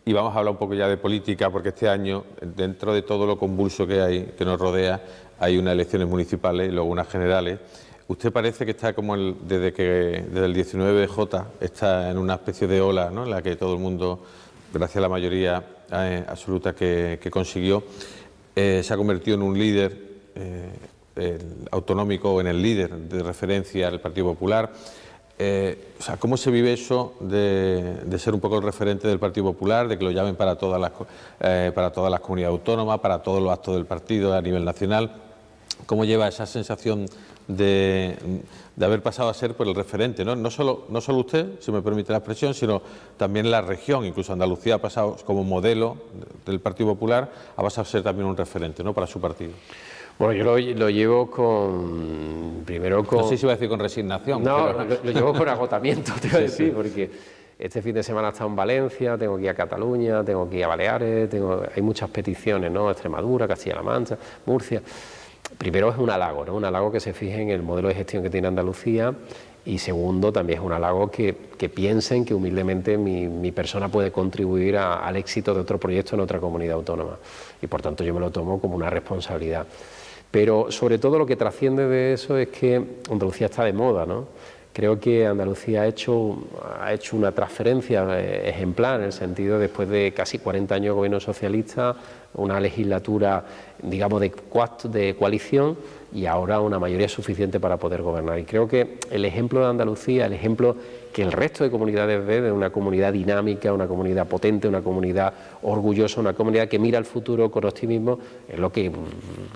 y vamos a hablar un poco ya de política, porque este año, dentro de todo lo convulso que hay, que nos rodea, hay unas elecciones municipales y luego unas generales. Usted parece que está como desde el 19J está en una especie de ola, ¿no?, en la que todo el mundo, gracias a la mayoría absoluta que consiguió, se ha convertido en un líder autonómico, o en el líder de referencia del Partido Popular. O sea, ¿cómo se vive eso de ser un poco el referente del Partido Popular, de que lo llamen para todas las comunidades autónomas, para todos los actos del partido a nivel nacional? ¿Cómo lleva esa sensación de haber pasado a ser por el referente, ¿no? No solo usted, si me permite la expresión, sino también la región, incluso Andalucía ha pasado como modelo del Partido Popular, ha pasado a ser también un referente, ¿no?, para su partido. Bueno, yo lo llevo primero con... No sé si iba a decir con resignación. No, pero... lo llevo con agotamiento, te iba a decir, porque este fin de semana he estado en Valencia, tengo que ir a Cataluña, tengo que ir a Baleares, hay muchas peticiones, ¿no?, Extremadura, Castilla-La Mancha, Murcia. Primero es un halago, ¿no?, un halago que se fije en el modelo de gestión que tiene Andalucía, y segundo también es un halago que piensen que humildemente mi persona puede contribuir al éxito de otro proyecto en otra comunidad autónoma, y por tanto yo me lo tomo como una responsabilidad. Pero sobre todo lo que trasciende de eso es que Andalucía está de moda, ¿no? Creo que Andalucía ha hecho una transferencia ejemplar, en el sentido, después de casi 40 años de gobierno socialista, una legislatura, digamos, de coalición, y ahora una mayoría suficiente para poder gobernar. Y creo que el ejemplo de Andalucía, el ejemplo que el resto de comunidades ve, de una comunidad dinámica, una comunidad potente, una comunidad orgullosa, una comunidad que mira al futuro con optimismo, es lo que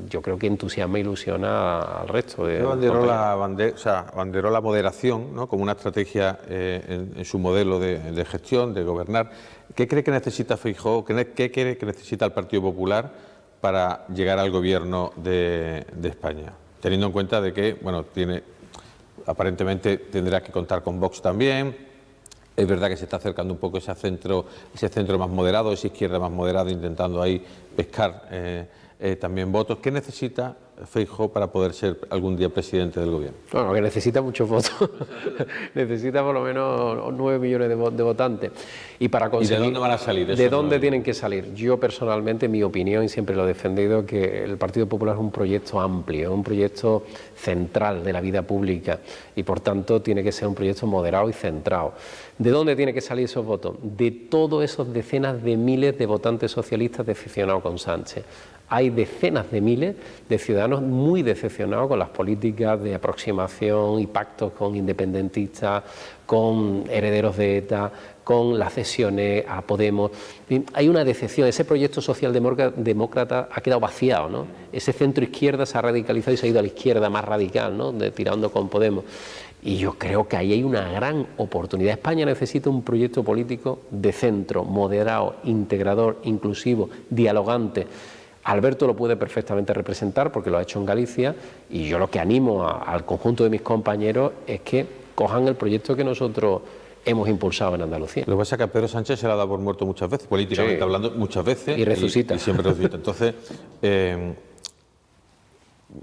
yo creo que entusiasma e ilusiona al resto de... Abanderó la moderación, ¿no?, como una estrategia en su modelo de gestión, de gobernar. ¿Qué cree que necesita Feijóo? ¿Qué cree que necesita el Partido Popular para llegar al gobierno de España? Teniendo en cuenta de que, bueno, aparentemente tendrá que contar con Vox también. Es verdad que se está acercando un poco ese centro más moderado, esa izquierda más moderada, intentando ahí pescar también votos. ¿Qué necesita Feijóo para poder ser algún día presidente del gobierno? Bueno, que necesita muchos votos. Necesita por lo menos 9 millones de votantes. Y para conseguir... ¿Y de dónde van a salir? ¿De dónde tienen que salir? Yo personalmente, mi opinión, y siempre lo he defendido, que el Partido Popular es un proyecto amplio, un proyecto central de la vida pública, y por tanto tiene que ser un proyecto moderado y centrado. ¿De dónde tienen que salir esos votos? De todos esos decenas de miles de votantes socialistas decepcionados con Sánchez. Hay decenas de miles de ciudadanos muy decepcionados con las políticas de aproximación y pactos con independentistas, con herederos de ETA, con las cesiones a Podemos. Hay una decepción, ese proyecto socialdemócrata ha quedado vaciado, ¿no? Ese centro izquierda se ha radicalizado y se ha ido a la izquierda más radical, ¿no?, tirando con Podemos. Y yo creo que ahí hay una gran oportunidad. España necesita un proyecto político de centro, moderado, integrador, inclusivo, dialogante. Alberto lo puede perfectamente representar porque lo ha hecho en Galicia, y yo lo que animo al conjunto de mis compañeros es que cojan el proyecto que nosotros hemos impulsado en Andalucía. Lo que pasa es que a Pedro Sánchez se le ha dado por muerto muchas veces, políticamente hablando, muchas veces. Y resucita. Y siempre resucita. Entonces,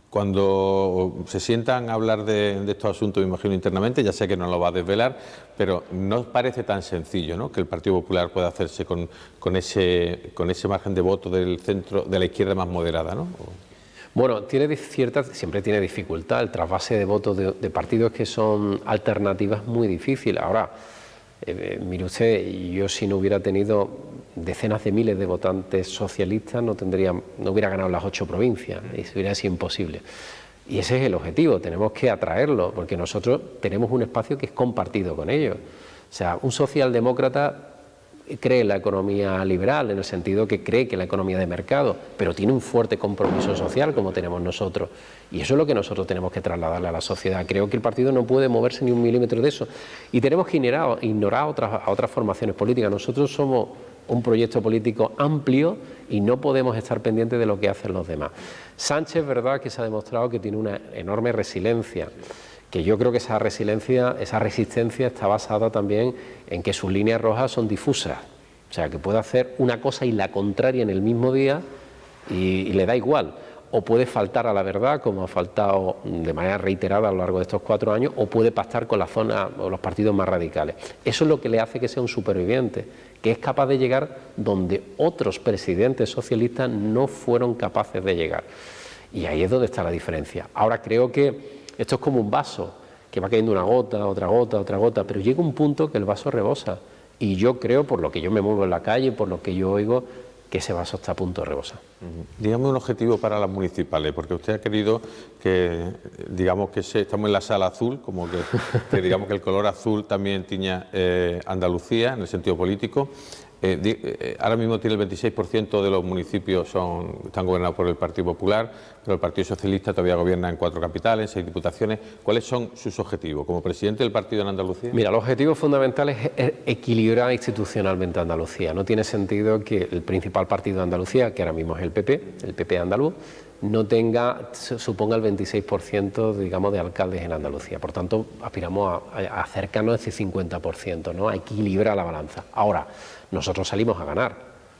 cuando se sientan a hablar de estos asuntos, me imagino internamente, ya sé que no lo va a desvelar, pero no parece tan sencillo, ¿no?, que el Partido Popular pueda hacerse con ese margen de voto del centro, de la izquierda más moderada, ¿no? Bueno, siempre tiene dificultad. El trasvase de votos de partidos que son alternativas muy difícil. Ahora, mire usted, yo si no hubiera tenido decenas de miles de votantes socialistas no hubiera ganado las 8 provincias, eso hubiera sido imposible. Y ese es el objetivo, tenemos que atraerlo, porque nosotros tenemos un espacio que es compartido con ellos. O sea, un socialdemócrata cree en la economía liberal, en el sentido que cree que la economía de mercado, pero tiene un fuerte compromiso social como tenemos nosotros. Y eso es lo que nosotros tenemos que trasladarle a la sociedad. Creo que el partido no puede moverse ni un milímetro de eso. Y tenemos que ignorar a otras formaciones políticas. Nosotros somos un proyecto político amplio y no podemos estar pendientes de lo que hacen los demás. Sánchez, es verdad que se ha demostrado que tiene una enorme resiliencia, que yo creo que esa resistencia está basada también en que sus líneas rojas son difusas, o sea, que puede hacer una cosa y la contraria en el mismo día y le da igual, o puede faltar a la verdad, como ha faltado de manera reiterada a lo largo de estos 4 años, o puede pactar con la zona o los partidos más radicales. Eso es lo que le hace que sea un superviviente, que es capaz de llegar donde otros presidentes socialistas no fueron capaces de llegar. Y ahí es donde está la diferencia. Ahora creo que esto es como un vaso, que va cayendo una gota, otra gota, otra gota, pero llega un punto que el vaso rebosa. Y yo creo, por lo que yo me muevo en la calle, por lo que yo oigo, que ese vaso está a punto de rebosar. Dígame un objetivo para las municipales, porque usted ha querido que, digamos que estamos en la sala azul, como que digamos que el color azul también tiña Andalucía en el sentido político. Ahora mismo tiene el 26% de los municipios están gobernados por el Partido Popular, pero el Partido Socialista todavía gobierna en 4 capitales, 6 diputaciones. ¿Cuáles son sus objetivos como presidente del partido en Andalucía? Mira, los objetivos fundamentales es equilibrar institucionalmente Andalucía. No tiene sentido que el principal partido de Andalucía, que ahora mismo es el PP andaluz, no suponga el 26%, digamos, de alcaldes en Andalucía. Por tanto, aspiramos a acercarnos a ese 50%, ¿no? A equilibrar la balanza. Ahora, nosotros salimos a ganar.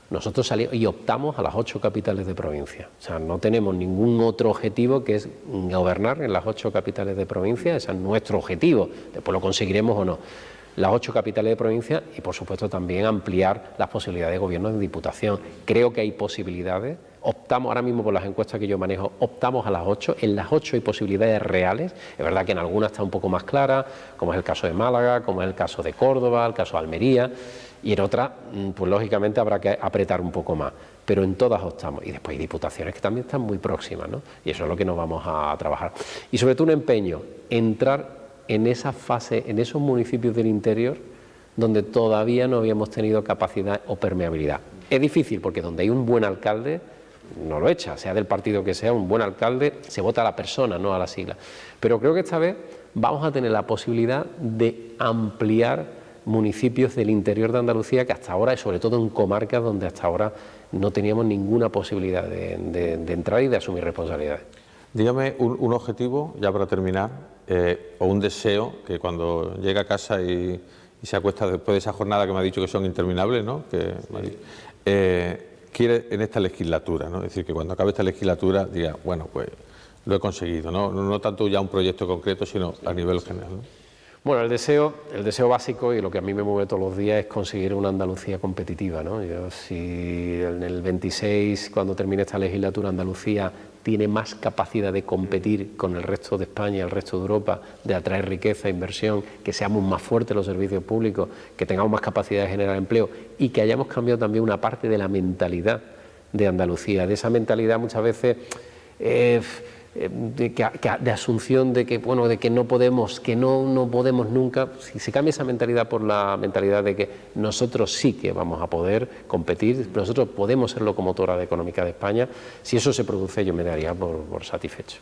Nosotros salimos y optamos a las 8 capitales de provincia. O sea, no tenemos ningún otro objetivo que es gobernar en las 8 capitales de provincia. Ese es nuestro objetivo. Después lo conseguiremos o no. Las 8 capitales de provincia y, por supuesto, también ampliar las posibilidades de gobierno en diputación. Creo que hay posibilidades. Optamos, ahora mismo por las encuestas que yo manejo, optamos a las 8. En las 8 hay posibilidades reales. Es verdad que en algunas está un poco más clara, como es el caso de Málaga, como es el caso de Córdoba, el caso de Almería. Y en otras, pues lógicamente habrá que apretar un poco más, pero en todas optamos. Y después hay diputaciones que también están muy próximas, ¿no? Y eso es lo que nos vamos a trabajar. Y sobre todo un empeño, entrar en esa fase, en esos municipios del interior donde todavía no habíamos tenido capacidad o permeabilidad. Es difícil porque donde hay un buen alcalde no lo echa, sea del partido que sea, un buen alcalde se vota a la persona, no a la sigla. Pero creo que esta vez vamos a tener la posibilidad de ampliar municipios del interior de Andalucía que hasta ahora, y sobre todo en comarcas donde hasta ahora no teníamos ninguna posibilidad de entrar y de asumir responsabilidades. Dígame un objetivo, ya para terminar, o un deseo que cuando llega a casa y se acuesta después de esa jornada que me ha dicho que son interminables, ¿no? Quiere en esta legislatura, ¿no? Es decir, que cuando acabe esta legislatura diga, bueno, pues lo he conseguido, no tanto ya un proyecto concreto, sino a nivel general, ¿no? Bueno, el deseo básico y lo que a mí me mueve todos los días es conseguir una Andalucía competitiva, ¿no? Si en el 26, cuando termine esta legislatura, Andalucía tiene más capacidad de competir con el resto de España, el resto de Europa, de atraer riqueza, inversión, que seamos más fuertes en los servicios públicos, que tengamos más capacidad de generar empleo y que hayamos cambiado también una parte de la mentalidad de Andalucía, de esa mentalidad muchas veces de asunción de que, bueno, de que no podemos nunca. Si se cambia esa mentalidad por la mentalidad de que nosotros sí que vamos a poder competir, nosotros podemos ser locomotora económica de España, si eso se produce yo me daría por satisfecho.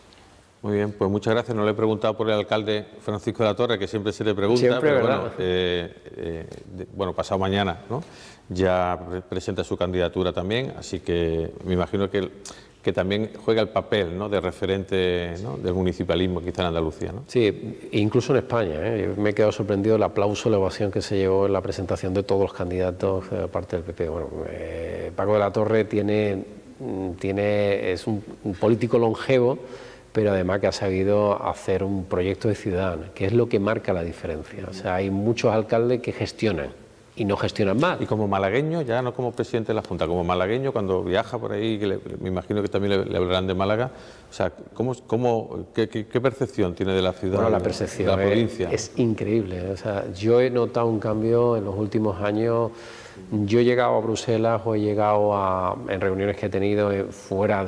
Muy bien, pues muchas gracias. No le he preguntado por el alcalde Francisco de la Torre, que siempre se le pregunta, siempre, pero bueno, pasado mañana, ¿no? Ya presenta su candidatura también, así que me imagino que también juega el papel, ¿no?, de referente, ¿no?, del municipalismo quizá en Andalucía, ¿no? Sí, incluso en España, ¿eh? Yo me he quedado sorprendido del aplauso, la ovación que se llevó en la presentación de todos los candidatos de parte del PP. Bueno, Paco de la Torre es un político longevo, pero además que ha sabido hacer un proyecto de ciudad, que es lo que marca la diferencia. O sea, hay muchos alcaldes que gestionan y no gestionan mal. Y como malagueño, ya no como presidente de la Junta, como malagueño, cuando viaja por ahí, me imagino que también le hablarán de Málaga, o sea, ¿qué percepción tiene de la ciudad? Bueno, la percepción de la provincia es increíble. O sea, yo he notado un cambio en los últimos años. Yo he llegado a Bruselas o he llegado en reuniones que he tenido fuera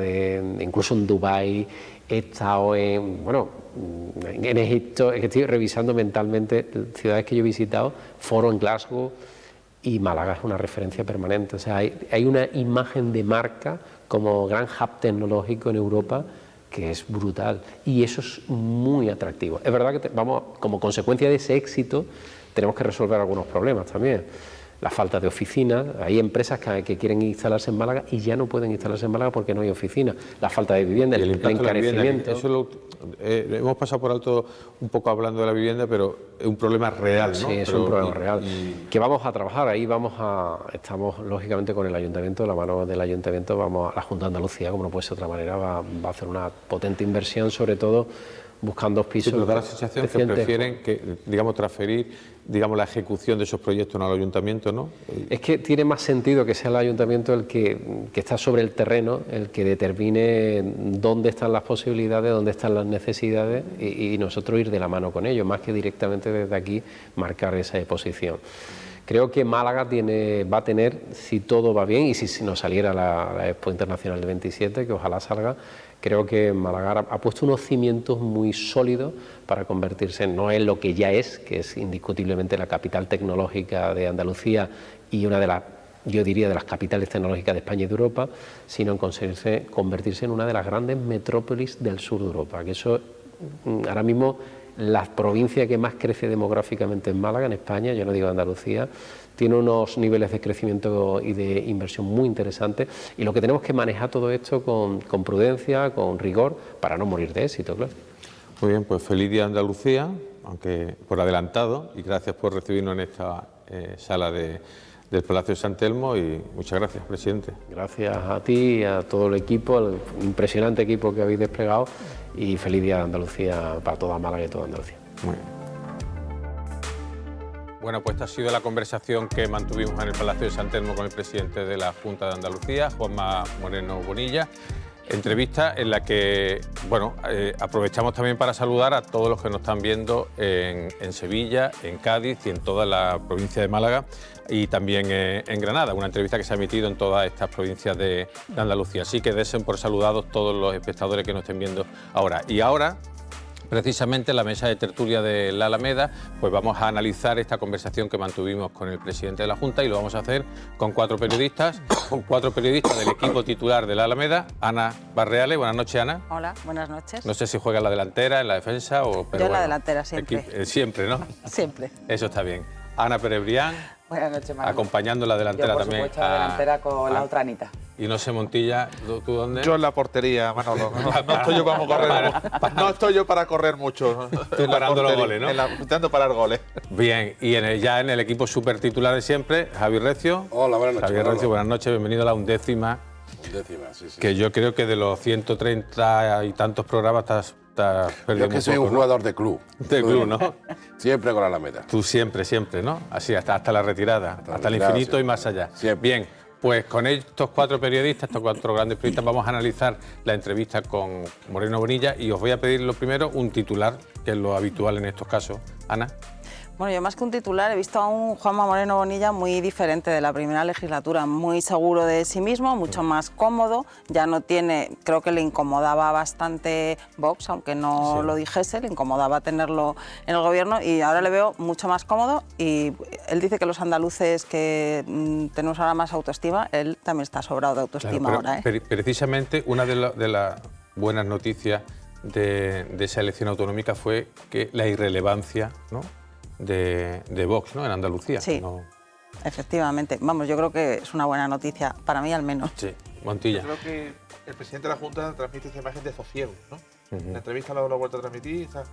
incluso en Dubái, he estado en Egipto, es que estoy revisando mentalmente ciudades que yo he visitado, foro en Glasgow, y Málaga es una referencia permanente. O sea, hay una imagen de marca como gran hub tecnológico en Europa que es brutal y eso es muy atractivo. Es verdad que como consecuencia de ese éxito tenemos que resolver algunos problemas también. La falta de oficinas, hay empresas que quieren instalarse en Málaga y ya no pueden instalarse en Málaga porque no hay oficinas. La falta de vivienda, el encarecimiento. Hemos pasado por alto un poco hablando de la vivienda, pero es un problema real, ¿no? Sí, es un problema real. Que vamos a trabajar, ahí estamos lógicamente con el Ayuntamiento, de la mano del Ayuntamiento, vamos a la Junta de Andalucía, como no puede ser de otra manera, va a hacer una potente inversión, sobre todo buscan 2 pisos. Sí, pero da la sensación que prefieren transferir la ejecución de esos proyectos al ayuntamiento, ¿no? Es que tiene más sentido que sea el ayuntamiento el que está sobre el terreno, el que determine dónde están las posibilidades, dónde están las necesidades y nosotros ir de la mano con ellos, más que directamente desde aquí marcar esa posición. Creo que Málaga va a tener, si todo va bien y si nos saliera la Expo Internacional del 27, que ojalá salga, creo que Málaga ha puesto unos cimientos muy sólidos para convertirse no en lo que ya es, que es indiscutiblemente la capital tecnológica de Andalucía y una de las, yo diría, de las capitales tecnológicas de España y de Europa, sino en convertirse en una de las grandes metrópolis del sur de Europa, que eso ahora mismo la provincia que más crece demográficamente en Málaga, en España, yo no digo Andalucía, tiene unos niveles de crecimiento y de inversión muy interesantes y lo que tenemos que manejar todo esto con prudencia, con rigor, para no morir de éxito, claro. Muy bien, pues feliz día Andalucía, aunque por adelantado, y gracias por recibirnos en esta sala del Palacio de San Telmo y muchas gracias, presidente. Gracias a ti y a todo el equipo, el impresionante equipo que habéis desplegado y feliz día de Andalucía para toda Málaga y toda Andalucía. Muy bien. Bueno, pues esta ha sido la conversación que mantuvimos en el Palacio de San Telmo con el presidente de la Junta de Andalucía, Juanma Moreno Bonilla. Entrevista en la que, aprovechamos también para saludar a todos los que nos están viendo en Sevilla, en Cádiz y en toda la provincia de Málaga y también en Granada. Una entrevista que se ha emitido en todas estas provincias de Andalucía. Así que desen por saludados todos los espectadores que nos estén viendo ahora. Y ahora, precisamente en la mesa de tertulia de la Alameda, pues vamos a analizar esta conversación que mantuvimos con el presidente de la Junta y lo vamos a hacer con cuatro periodistas del equipo titular de la Alameda. Ana Barreales, buenas noches, Ana. Hola, buenas noches. No sé si juega en la delantera, en la defensa o... Yo en la delantera siempre. Siempre, ¿no? Siempre. Eso está bien. Ana Pérez Brián. Buenas noches, Manuel. Acompañando la delantera yo, también. Supuesto, delantera con la otra Anita. Y no sé, Montilla, ¿tú dónde? Yo en la portería, Manolo. No estoy yo para correr. No estoy yo para correr mucho. Estoy parando los goles, ¿no? Intentando parar goles. Bien, y ya en el equipo súper titular de siempre, Javi Recio. Hola, buenas noches. Javier Recio, buenas noches, bienvenido a la 11ª. Sí. Que yo creo que de los 130 y tantos programas estás perdiendo. Yo es que soy un jugador de club. De club, ¿no? Siempre con la Alameda. Tú siempre, ¿no? Así, hasta la retirada, hasta el infinito, sí. Y más allá. Siempre. Bien, pues con estos cuatro periodistas, estos cuatro grandes periodistas, vamos a analizar la entrevista con Moreno Bonilla y os voy a pedir lo primero un titular, que es lo habitual en estos casos. Ana. Bueno, yo más que un titular he visto a un Juanma Moreno Bonilla muy diferente de la primera legislatura, muy seguro de sí mismo, mucho más cómodo, ya no tiene, creo que le incomodaba bastante Vox, aunque no lo dijese, le incomodaba tenerlo en el gobierno y ahora le veo mucho más cómodo y él dice que los andaluces que tenemos ahora más autoestima, él también está sobrado de autoestima, claro, ahora. Precisamente una de las buenas noticias de esa elección autonómica fue que la irrelevancia, ¿no?, de Vox, ¿no?, en Andalucía. Sí, no... efectivamente. Vamos, yo creo que es una buena noticia, para mí al menos. Sí, Montilla. Yo creo que el presidente de la Junta transmite esa imagen de sosiego, ¿no? La entrevista lo ha vuelto a transmitir, esa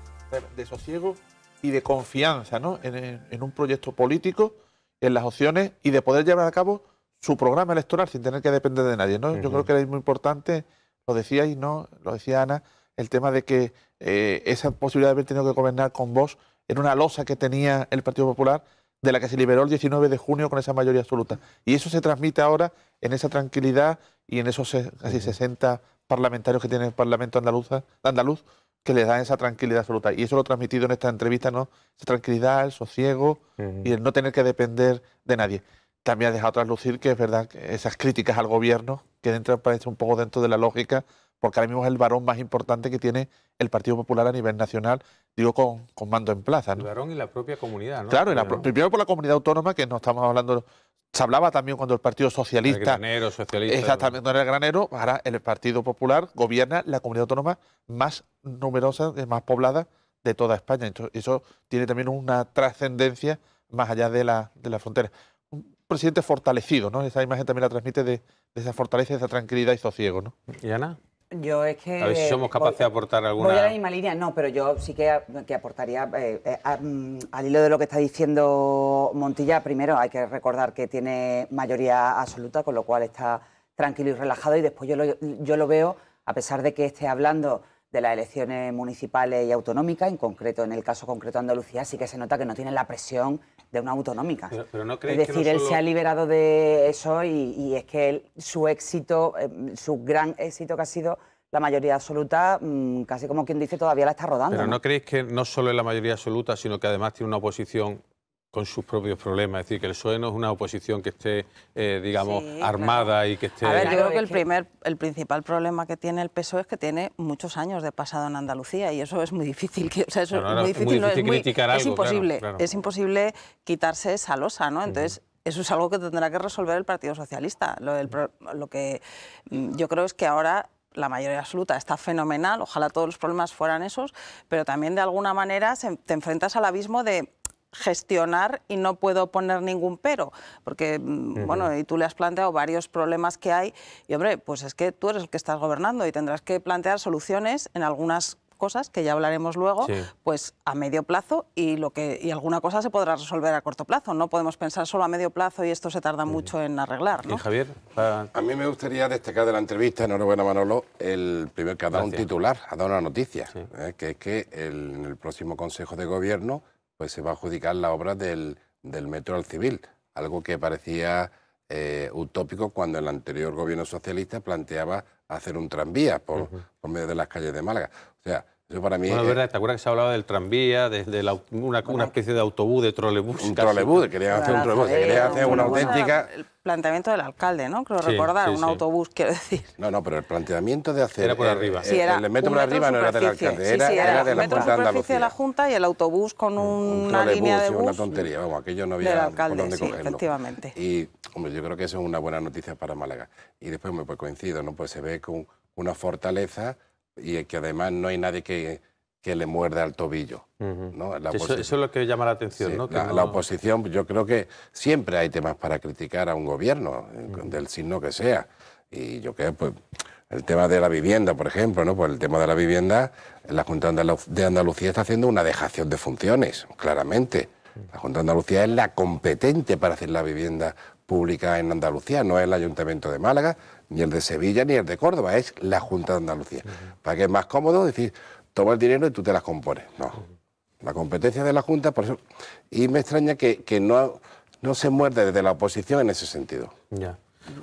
de sosiego y de confianza, ¿no?, en un proyecto político, en las opciones y de poder llevar a cabo su programa electoral sin tener que depender de nadie, ¿no? Yo creo que es muy importante, lo decíais, ¿no?, lo decía Ana, el tema de que esa posibilidad de haber tenido que gobernar con Vox en una losa que tenía el Partido Popular, de la que se liberó el 19 de junio con esa mayoría absoluta. Y eso se transmite ahora en esa tranquilidad y en esos casi 60 parlamentarios que tiene el Parlamento andaluz, que le dan esa tranquilidad absoluta. Y eso lo he transmitido en esta entrevista, ¿no? Esa tranquilidad, el sosiego y el no tener que depender de nadie. También ha dejado traslucir que es verdad que esas críticas al gobierno, que entran, parece un poco dentro de la lógica, porque ahora mismo es el varón más importante que tiene el Partido Popular a nivel nacional, digo, con mando en plaza, ¿no? El varón y la propia comunidad, ¿no? Claro, primero por la comunidad autónoma, que no estamos hablando... Se hablaba también cuando el Partido Socialista... El granero, socialista... Exactamente, no era el granero, ahora el Partido Popular gobierna la comunidad autónoma más numerosa, más poblada de toda España. Entonces, eso tiene también una trascendencia más allá de la frontera. Un presidente fortalecido, ¿no? Esa imagen también la transmite de esa fortaleza, de esa tranquilidad y sosiego, ¿no? ¿Y Ana? Yo es que... A ver si somos capaces de aportar alguna... Voy a la misma línea, no, pero yo sí que aportaría, al hilo de lo que está diciendo Montilla, primero hay que recordar que tiene mayoría absoluta, con lo cual está tranquilo y relajado, y después yo lo veo, a pesar de que esté hablando de las elecciones municipales y autonómicas, en concreto, en el caso concreto de Andalucía, sí que se nota que no tiene la presión de una autonómica. Pero no es creéis decir, que no él solo... se ha liberado de eso y es que su éxito, su gran éxito que ha sido la mayoría absoluta, casi como quien dice, todavía la está rodando. Pero ¿no creéis que no solo es la mayoría absoluta, sino que además tiene una oposición con sus propios problemas? Es decir, que el PSOE no es una oposición que esté, digamos, Sí, armada claro. y que esté... A ver, yo Claro, creo que es el principal problema que tiene el PSOE es que tiene muchos años de pasado en Andalucía y eso es muy difícil. O sea, eso Claro, es muy difícil, criticar es algo, imposible, claro, claro. es imposible quitarse esa losa, ¿no? Entonces, eso es algo que tendrá que resolver el Partido Socialista. Lo que yo creo es que ahora la mayoría absoluta está fenomenal, ojalá todos los problemas fueran esos, pero también de alguna manera te enfrentas al abismo de gestionar y no puedo poner ningún pero, porque, bueno, y tú le has planteado varios problemas que hay y, hombre, pues es que tú eres el que estás gobernando y tendrás que plantear soluciones en algunas cosas, que ya hablaremos luego, Sí. pues a medio plazo y alguna cosa se podrá resolver a corto plazo. No podemos pensar solo a medio plazo y esto se tarda mucho en arreglar, ¿no? ¿Y Javier? A mí me gustaría destacar de la entrevista, enhorabuena Manolo, el primero que ha dado un Gracias. titular, ha dado una noticia, Sí. que es que en el próximo Consejo de Gobierno pues se va a adjudicar la obra del metro al civil, algo que parecía utópico cuando el anterior gobierno socialista planteaba hacer un tranvía por medio de las calles de Málaga. O sea, eso para mí Bueno, es verdad, ¿te acuerdas que se hablaba del tranvía, una especie de autobús, de trolebús? un casi? trolebús, querían hacer un trolebús, querían hacer una auténtica... El planteamiento del alcalde, ¿no? Creo Sí, recordar, sí, un sí. autobús, quiero decir. No, pero el planteamiento de hacer... Era por arriba. Sí, era el metro un por metro arriba no era del superficie. alcalde, Sí, era, sí, era de un la metro Junta de superficie de la Andalucía. Junta y el autobús con Un una línea de trolebús, bus una tontería, vamos, aquello no del había por alcalde, dónde sí, cogerlo. efectivamente. Y, hombre, yo creo que eso es una buena noticia para Málaga. Y después, pues coincido, ¿no? Pues se ve con una fortaleza y que además no hay nadie que le muerda al tobillo, ¿no? Eso es lo que llama la atención, Sí, ¿no? Que la oposición, yo creo que siempre hay temas para criticar a un gobierno, del signo que sea. Y yo creo, pues, el tema de la vivienda, por ejemplo, ¿no? Pues el tema de la vivienda, la Junta de Andalucía está haciendo una dejación de funciones, claramente. La Junta de Andalucía es la competente para hacer la vivienda pública en Andalucía, no es el Ayuntamiento de Málaga, ni el de Sevilla, ni el de Córdoba, es la Junta de Andalucía. Para que es más cómodo decir, toma el dinero y tú te las compones. No. La competencia de la Junta, por eso. Y me extraña que no se muerde desde la oposición en ese sentido. Ya.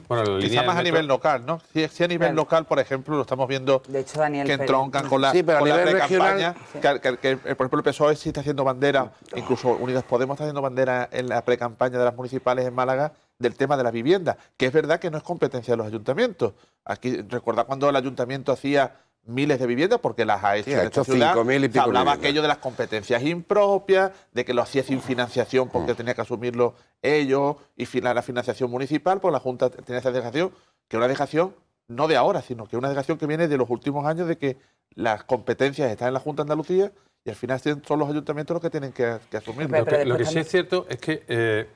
Bueno, la línea Quizá del más a metro- nivel local, ¿no? Si a nivel Claro. local, por ejemplo, lo estamos viendo De hecho, Daniel que Pérez. entroncan con la, Sí, pero a con la nivel pre-campaña, regional- que, por ejemplo, el PSOE sí está haciendo bandera, incluso Unidas Podemos está haciendo bandera en la pre-campaña de las municipales en Málaga del tema de la vivienda, que es verdad que no es competencia de los ayuntamientos. Aquí, recordad cuando el ayuntamiento hacía miles de viviendas, porque las ha hecho Sí, en ha esta hecho ciudad, 5.000 y se pico hablaba viviendas. aquello de las competencias impropias, de que lo hacía sin financiación porque tenía que asumirlo ellos, y la financiación municipal, pues la Junta tenía esa dejación, que es una dejación no de ahora, sino que es una dejación que viene de los últimos años, de que las competencias están en la Junta de Andalucía y al final son los ayuntamientos los que tienen que asumirlo. Lo que sí es cierto es que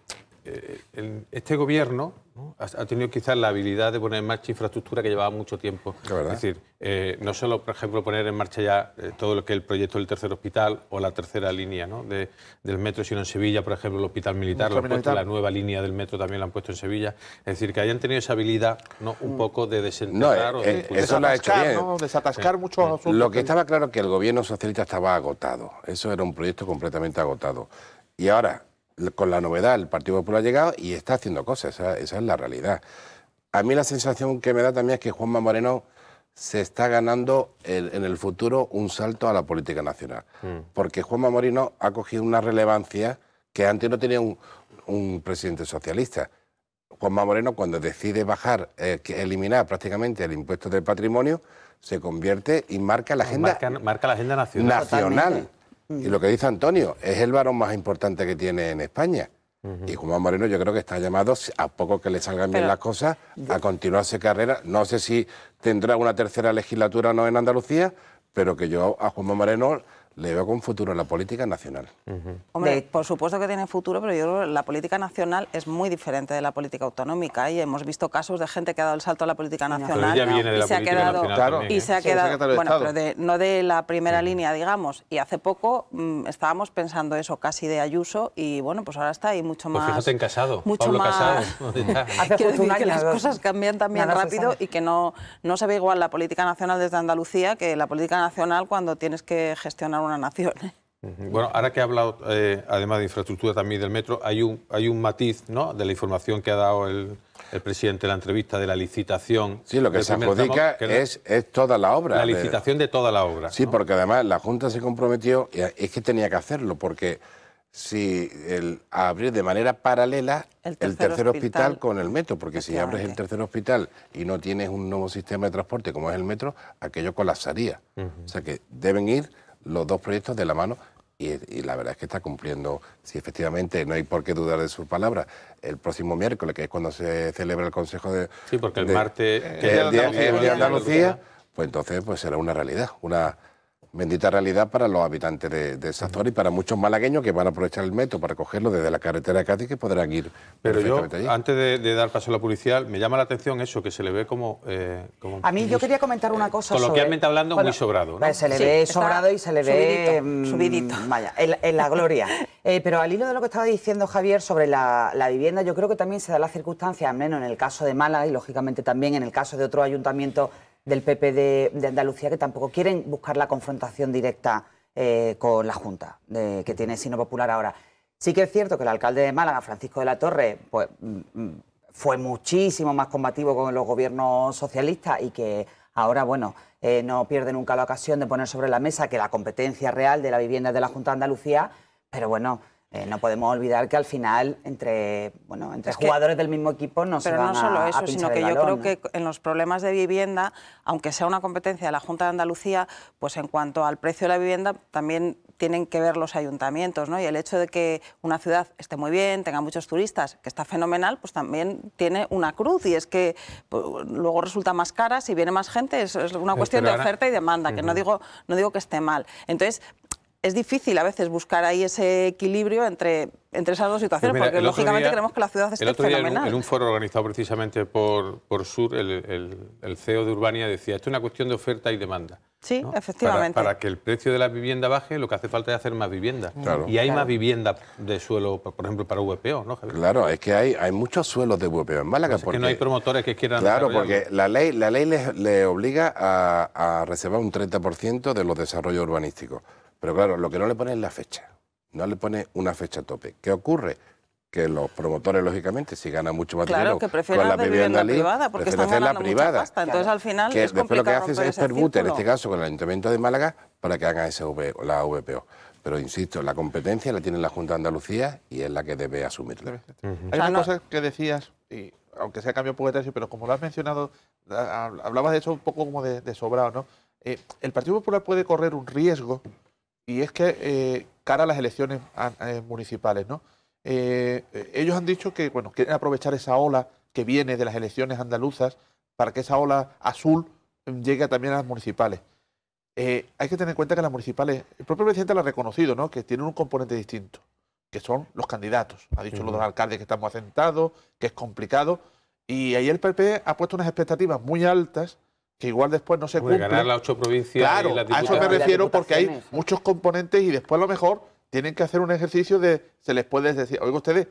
este gobierno, ¿no? ha tenido quizás la habilidad de poner en marcha infraestructura que llevaba mucho tiempo. Es verdad. Es decir, no solo, por ejemplo, poner en marcha ya todo lo que es el proyecto del tercer hospital o la tercera línea, ¿no? del metro, sino en Sevilla, por ejemplo, el hospital militar, lo han puesto, militar. la nueva línea del metro también la han puesto en Sevilla. Es decir, que hayan tenido esa habilidad, ¿no? Un poco de desenterrar o de impulsar. eso lo ha hecho Desatascar, bien. ¿no? Desatascar muchos asuntos. Lo que estaba claro es que el gobierno socialista estaba agotado. Eso era un proyecto completamente agotado. Y ahora, con la novedad, el Partido Popular ha llegado y está haciendo cosas. Esa es la realidad. A mí la sensación que me da también es que Juanma Moreno se está ganando en el futuro un salto a la política nacional. Porque Juanma Moreno ha cogido una relevancia que antes no tenía un presidente socialista. Juanma Moreno, cuando decide bajar, eliminar prácticamente el impuesto del patrimonio, se convierte y marca la agenda Marca la agenda nacional. nacional. Y lo que dice Antonio, es el varón más importante que tiene en España. Y Juanma Moreno yo creo que está llamado, a poco que le salgan bien Pero- las cosas, a continuarse carrera. No sé si tendrá una tercera legislatura o no en Andalucía, pero que yo a Juanma Moreno le veo con futuro en la política nacional. Hombre, por supuesto que tiene futuro, pero yo creo que la política nacional es muy diferente de la política autonómica y hemos visto casos de gente que ha dado el salto a la política nacional y se ha quedado, bueno, pero no de la primera línea, digamos, y hace poco estábamos pensando eso casi de Ayuso y bueno, pues ahora está ahí mucho más... Pues fíjate en Casado, mucho Pablo más, Casado. Quiero decir que las cosas cambian también rápido y que no se ve igual la política nacional desde Andalucía que la política nacional cuando tienes que gestionar una nación. Bueno, ahora que ha hablado, además de infraestructura también del metro, hay un matiz, ¿no?, de la información que ha dado el presidente en la entrevista de la licitación. Sí, lo que se adjudica es toda la obra. La licitación de toda la obra. Sí, ¿no? porque además la Junta se comprometió, y es que tenía que hacerlo, porque si abrir de manera paralela el tercer hospital con el metro, porque si abres el tercer hospital y no tienes un nuevo sistema de transporte como es el metro, aquello colapsaría. O sea que deben ir los dos proyectos de la mano y la verdad es que está cumpliendo, si efectivamente no hay por qué dudar de sus palabras, el próximo miércoles, que es cuando se celebra el Consejo de... Sí, porque el martes... el día de Andalucía, pues entonces pues será una realidad, una bendita realidad para los habitantes de esa zona y para muchos malagueños que van a aprovechar el metro para cogerlo desde la carretera de Cádiz, que podrán ir Pero yo, allí. antes de dar paso a la publicidad, me llama la atención eso, que se le ve como a mí yo quería comentar una cosa coloquialmente hablando, muy sobrado, ¿no? Pues se le ve sobrado y se le ve... Subidito. Vaya, en la gloria. Pero al hilo de lo que estaba diciendo Javier sobre la vivienda, yo creo que también se da la circunstancia, al menos en el caso de Málaga y lógicamente también en el caso de otro ayuntamiento del PP de Andalucía, que tampoco quieren buscar la confrontación directa con la Junta que tiene Signo Popular ahora. Sí que es cierto que el alcalde de Málaga, Francisco de la Torre, pues fue muchísimo más combativo con los gobiernos socialistas y que ahora, bueno, no pierde nunca la ocasión de poner sobre la mesa que la competencia real de la vivienda es de la Junta de Andalucía, pero bueno... no podemos olvidar que al final entre jugadores del mismo equipo no se van a Pero no solo eso, pinchar sino que el yo balón, creo que en los problemas de vivienda, aunque sea una competencia de la Junta de Andalucía, pues en cuanto al precio de la vivienda también tienen que ver los ayuntamientos, ¿no? Y el hecho de que una ciudad esté muy bien, tenga muchos turistas, que está fenomenal, pues también tiene una cruz y es que pues, luego resulta más cara, si viene más gente, es una cuestión de oferta y demanda, que no digo que esté mal. Entonces, es difícil a veces buscar ahí ese equilibrio entre esas dos situaciones, porque lógicamente queremos que la ciudad esté fenomenal. En un foro organizado precisamente por Sur, el CEO de Urbania decía, esto es una cuestión de oferta y demanda. Sí, ¿no? efectivamente. Para que el precio de la vivienda baje, lo que hace falta es hacer más vivienda. Claro. Y hay más vivienda de suelo, por ejemplo, para VPO, ¿no, Javier? Claro, es que hay muchos suelos de VPO en Málaga. Porque no hay promotores que quieran... Claro, porque la ley le obliga a reservar un 30% de los desarrollos urbanísticos. Pero claro, lo que no le pone es la fecha, no le pone una fecha tope. ¿Qué ocurre? Que los promotores, lógicamente, si ganan mucho más dinero que prefieren con la vivienda privada, porque están ganando mucha pasta. Entonces, al final, que es después lo que haces es permuta, en círculo. este caso, con el Ayuntamiento de Málaga, para que hagan la VPO. Pero, insisto, la competencia la tiene la Junta de Andalucía y es la que debe asumirla. Hay una cosa que decías, y aunque sea cambio poquetario, pero como lo has mencionado, hablabas de eso un poco como de sobrado, ¿no? El Partido Popular puede correr un riesgo, y es que cara a las elecciones municipales, ¿no? Ellos han dicho que bueno, quieren aprovechar esa ola que viene de las elecciones andaluzas para que esa ola azul llegue también a las municipales. Hay que tener en cuenta que las municipales, el propio presidente lo ha reconocido, ¿no? Que tienen un componente distinto, que son los candidatos. Ha dicho lo de los alcaldes que estamos asentados, que es complicado. Y ahí el PP ha puesto unas expectativas muy altas que igual después no se cumplen. Ganar las 8 provincias. Claro, y las a eso me refiero, porque hay muchos componentes y después a lo mejor tienen que hacer un ejercicio de, se les puede decir, oiga ustedes,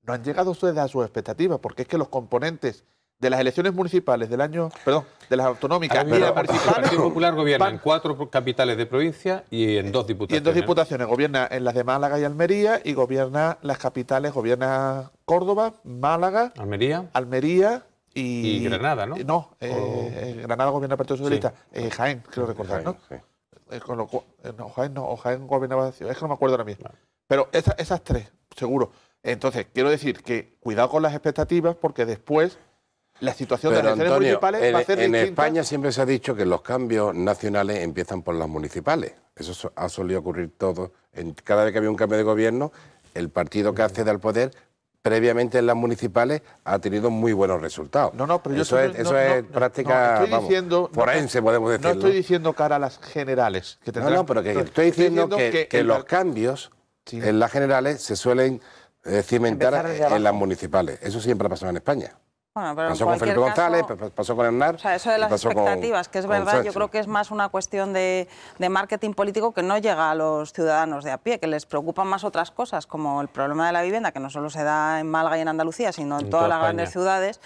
no han llegado ustedes a sus expectativas, porque es que los componentes de las elecciones municipales del año, perdón, de las autonómicas y de las municipales... El Partido Popular gobierna en 4 capitales de provincia y en 2 diputaciones. Y en 2 diputaciones, gobierna en las de Málaga y Almería, y gobierna las capitales, gobierna Córdoba, Málaga, Almería y Granada, ¿no? No, Granada gobierna el Partido Socialista, Jaén, creo recordar, ¿no? Sí. Jaén gobernaba, es que no me acuerdo ahora mismo. Pero esas 3, seguro. Entonces, quiero decir que cuidado con las expectativas, porque después la situación de las elecciones municipales va a ser distinta. En España siempre se ha dicho que los cambios nacionales empiezan por las municipales. Eso ha solido ocurrir todo. Cada vez que había un cambio de gobierno, el partido que accede al poder previamente en las municipales ha tenido muy buenos resultados. No, pero yo eso es práctica forense, podemos decirlo. No estoy diciendo cara a las generales. Que pero que estoy diciendo que los cambios en las generales se suelen cimentar en las municipales. Eso siempre ha pasado en España. Bueno, pero pasó con Felipe González, pasó con Aznar. O sea, eso de las expectativas, que es verdad, yo creo que es más una cuestión de marketing político que no llega a los ciudadanos de a pie, que les preocupan más otras cosas, como el problema de la vivienda, que no solo se da en Málaga y en Andalucía, sino en todas las grandes ciudades.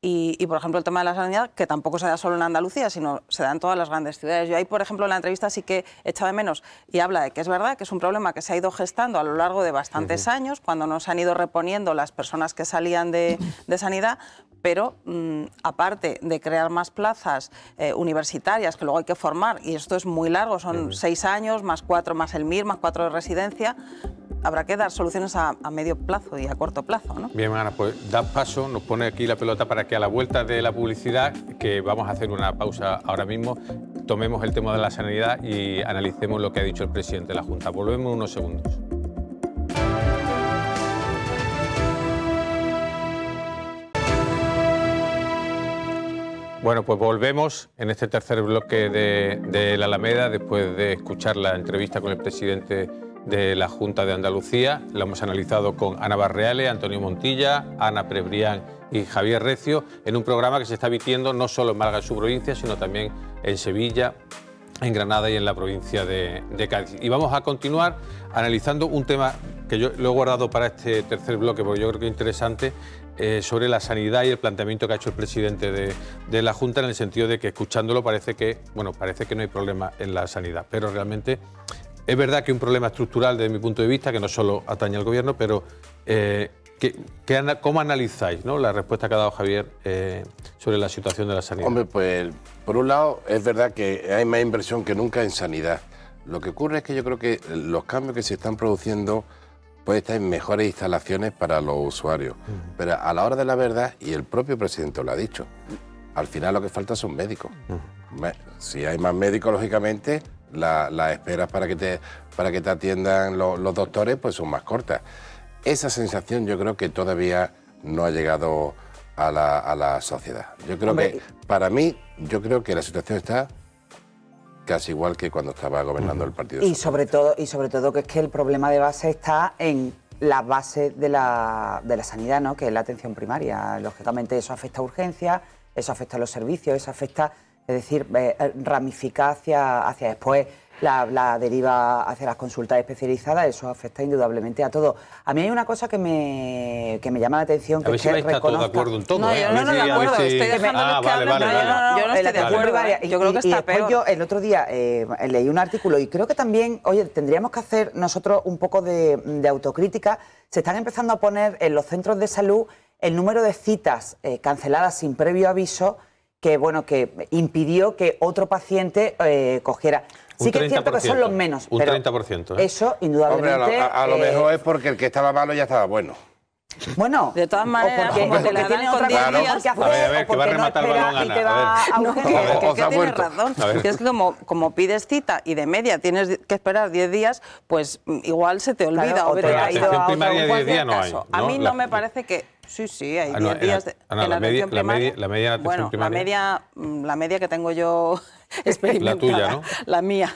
Y, por ejemplo, el tema de la sanidad, que tampoco se da solo en Andalucía, sino se da en todas las grandes ciudades. Yo ahí, por ejemplo, en la entrevista sí que echa de menos y habla de que es verdad que es un problema que se ha ido gestando a lo largo de bastantes años, cuando no se han ido reponiendo las personas que salían de sanidad, pero aparte de crear más plazas universitarias, que luego hay que formar, y esto es muy largo, son 6 años, más 4 más el MIR, más 4 de residencia, habrá que dar soluciones a medio plazo y a corto plazo, ¿no? Bien, Ana, pues da paso, nos pone aquí la pelota para que a la vuelta de la publicidad, que vamos a hacer una pausa ahora mismo, tomemos el tema de la sanidad y analicemos lo que ha dicho el presidente de la Junta. Volvemos en unos segundos. Bueno, pues volvemos en este tercer bloque de la Alameda, después de escuchar la entrevista con el presidente de la Junta de Andalucía. Lo hemos analizado con Ana Barreale, Antonio Montilla, Ana Prebrián y Javier Recio, en un programa que se está emitiendo no solo en Málaga y su provincia, sino también en Sevilla, en Granada y en la provincia de Cádiz. Y vamos a continuar analizando un tema que yo lo he guardado para este tercer bloque, porque yo creo que es interesante, sobre la sanidad y el planteamiento que ha hecho el presidente de la Junta, en el sentido de que, escuchándolo, parece que no hay problema en la sanidad, pero realmente es verdad que hay un problema estructural desde mi punto de vista, que no solo atañe al Gobierno, pero ¿cómo analizáis, ¿no?, la respuesta que ha dado Javier sobre la situación de la sanidad? Hombre, pues por un lado es verdad que hay más inversión que nunca en sanidad. Lo que ocurre es que yo creo que los cambios que se están produciendo pueden estar en mejores instalaciones para los usuarios. Pero a la hora de la verdad, y el propio presidente lo ha dicho, al final lo que falta son médicos. Si hay más médicos, lógicamente, las esperas para que te atiendan los doctores pues son más cortas. Esa sensación yo creo que todavía no ha llegado a la sociedad. Yo creo que, para mí, yo creo que la situación está casi igual que cuando estaba gobernando el Partido Socialista. Y sobre todo que es que el problema de base está en la base de la sanidad, ¿no?, que es la atención primaria. Lógicamente eso afecta a urgencias, eso afecta a los servicios, eso afecta, es decir, ramifica hacia después la deriva hacia las consultas especializadas, eso afecta indudablemente a todo. A mí hay una cosa que me llama la atención, que es que está todo de acuerdo en todo. No, yo no de acuerdo, estoy dejándoles que hablen, yo no estoy de acuerdo. Yo creo que está peor. Yo el otro día leí un artículo y creo que también, oye, tendríamos que hacer nosotros un poco de autocrítica. Se están empezando a poner en los centros de salud el número de citas canceladas sin previo aviso, que impidió que otro paciente cogiera. Sí que es cierto que son los menos. Un pero 30%. Eso, indudablemente... Hombre, a lo mejor es porque el que estaba malo ya estaba bueno. Bueno, de todas maneras, o porque tiene otra cosa mejor que hacer, a ver, que va a rematar el balón, Ana. Te va a urgencias. Que tienes razón. Que es que como pides cita y de media tienes que esperar 10 días, pues igual se te olvida. Claro, o te ha ido a primaria 10 días no hay. A mí no me parece que... Sí, hay 10 días en la atención primaria. La media de atención primaria. La media que tengo yo experimentada. La tuya, ¿no? La mía,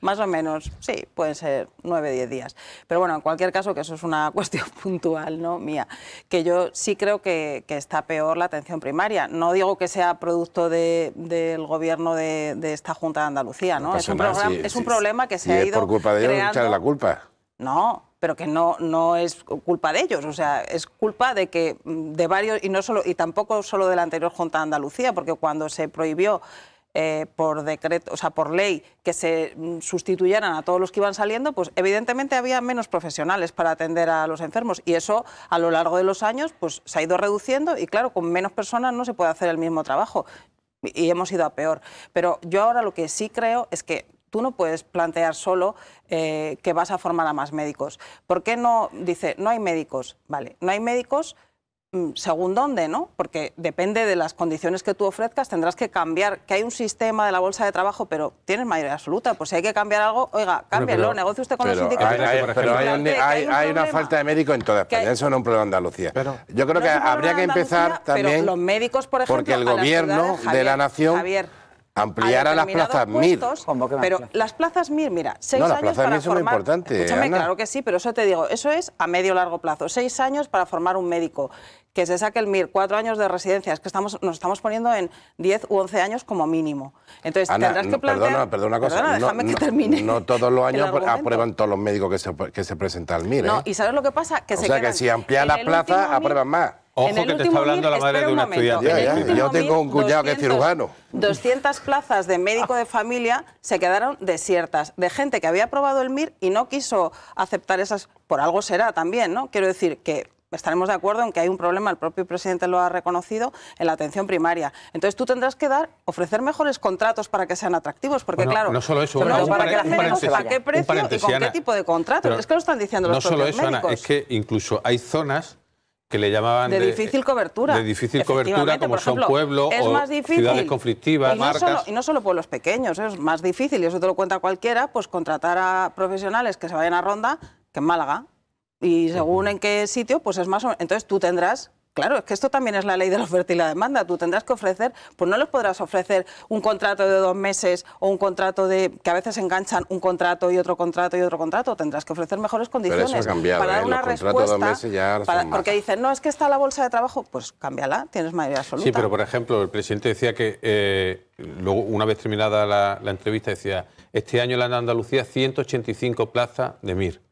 más o menos, sí, pueden ser 9-10 días. Pero bueno, en cualquier caso, que eso es una cuestión puntual, ¿no?, mía, que yo sí creo que está peor la atención primaria. No digo que sea producto del gobierno de esta Junta de Andalucía, ¿no? Es un problema que se ha ido por culpa de ellos, echarle la culpa. No, pero que no es culpa de ellos, o sea, es culpa de varios, y tampoco solo de la anterior Junta de Andalucía, porque cuando se prohibió por decreto, o sea, por ley, que se sustituyeran a todos los que iban saliendo, pues evidentemente había menos profesionales para atender a los enfermos, y eso a lo largo de los años pues se ha ido reduciendo, y claro, con menos personas no se puede hacer el mismo trabajo, y hemos ido a peor. Pero yo ahora lo que sí creo es que tú no puedes plantear solo que vas a formar a más médicos. ¿Por qué no? Dice, no hay médicos. Vale, no hay médicos, según dónde, ¿no? Porque depende de las condiciones que tú ofrezcas, tendrás que cambiar, que hay un sistema de la bolsa de trabajo, pero tienes mayoría absoluta, pues si hay que cambiar algo, oiga, cámbialo, negocie usted con los sindicatos. Pero hay una falta de médicos en toda España, eso no es un problema de Andalucía. Yo creo que habría que empezar también, los médicos, por ejemplo, porque el gobierno de la nación ampliara las plazas MIR. Pero las plazas MIR, mira, 6 años las plazas para MIR son muy formar... importantes, Escúchame, Ana. claro que sí, pero eso te digo, eso es a medio largo plazo. 6 años para formar un médico, que se saque el MIR, 4 años de residencia, es que nos estamos poniendo en 10 u 11 años como mínimo. Entonces Ana, tendrás que plantear... Perdona una cosa, déjame que termine no todos los años el argumento. aprueban todos los médicos que se presentan al MIR. No, ¿y sabes lo que pasa? Que o sea que si amplían las plazas, aprueban más. Ojo, que te está hablando la madre de una estudiante. Yo tengo un cuñado que es cirujano. 200 plazas de médico de familia se quedaron desiertas, de gente que había aprobado el MIR y no quiso aceptar esas, por algo será también, ¿no? Quiero decir que estaremos de acuerdo en que hay un problema, el propio presidente lo ha reconocido, en la atención primaria. Entonces tú tendrás que ofrecer mejores contratos para que sean atractivos, porque claro, no solo eso, ¿a qué precio y con qué tipo de contratos? Es que lo están diciendo los propios médicos. No solo eso, Ana, es que incluso hay zonas que le llamaban de difícil cobertura. De difícil cobertura, como son pueblos o ciudades conflictivas, marcas. Y no solo pueblos pequeños, es más difícil, y eso te lo cuenta cualquiera, pues contratar a profesionales que se vayan a Ronda que en Málaga. Y según en qué sitio, pues es más o menos. Entonces tú tendrás... Claro, es que esto también es la ley de la oferta y la demanda. Tú tendrás que ofrecer, pues no les podrás ofrecer un contrato de 2 meses o un contrato que a veces enganchan un contrato y otro contrato y otro contrato. Tendrás que ofrecer mejores condiciones. Pero eso ha cambiado, para dar una respuesta. 2 meses ya porque dicen, no, es que está la bolsa de trabajo, pues cámbiala, tienes mayoría absoluta. Sí, pero por ejemplo, el presidente decía que, luego, una vez terminada la entrevista, decía, este año en Andalucía 185 plazas de MIR.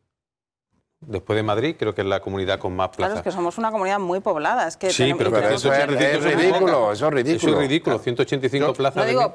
Después de Madrid, creo que es la comunidad con más plazas. Claro, es que somos una comunidad muy poblada. Es que sí, pero eso es ridículo, eso es ridículo. Eso es ridículo, 185 plazas. No digo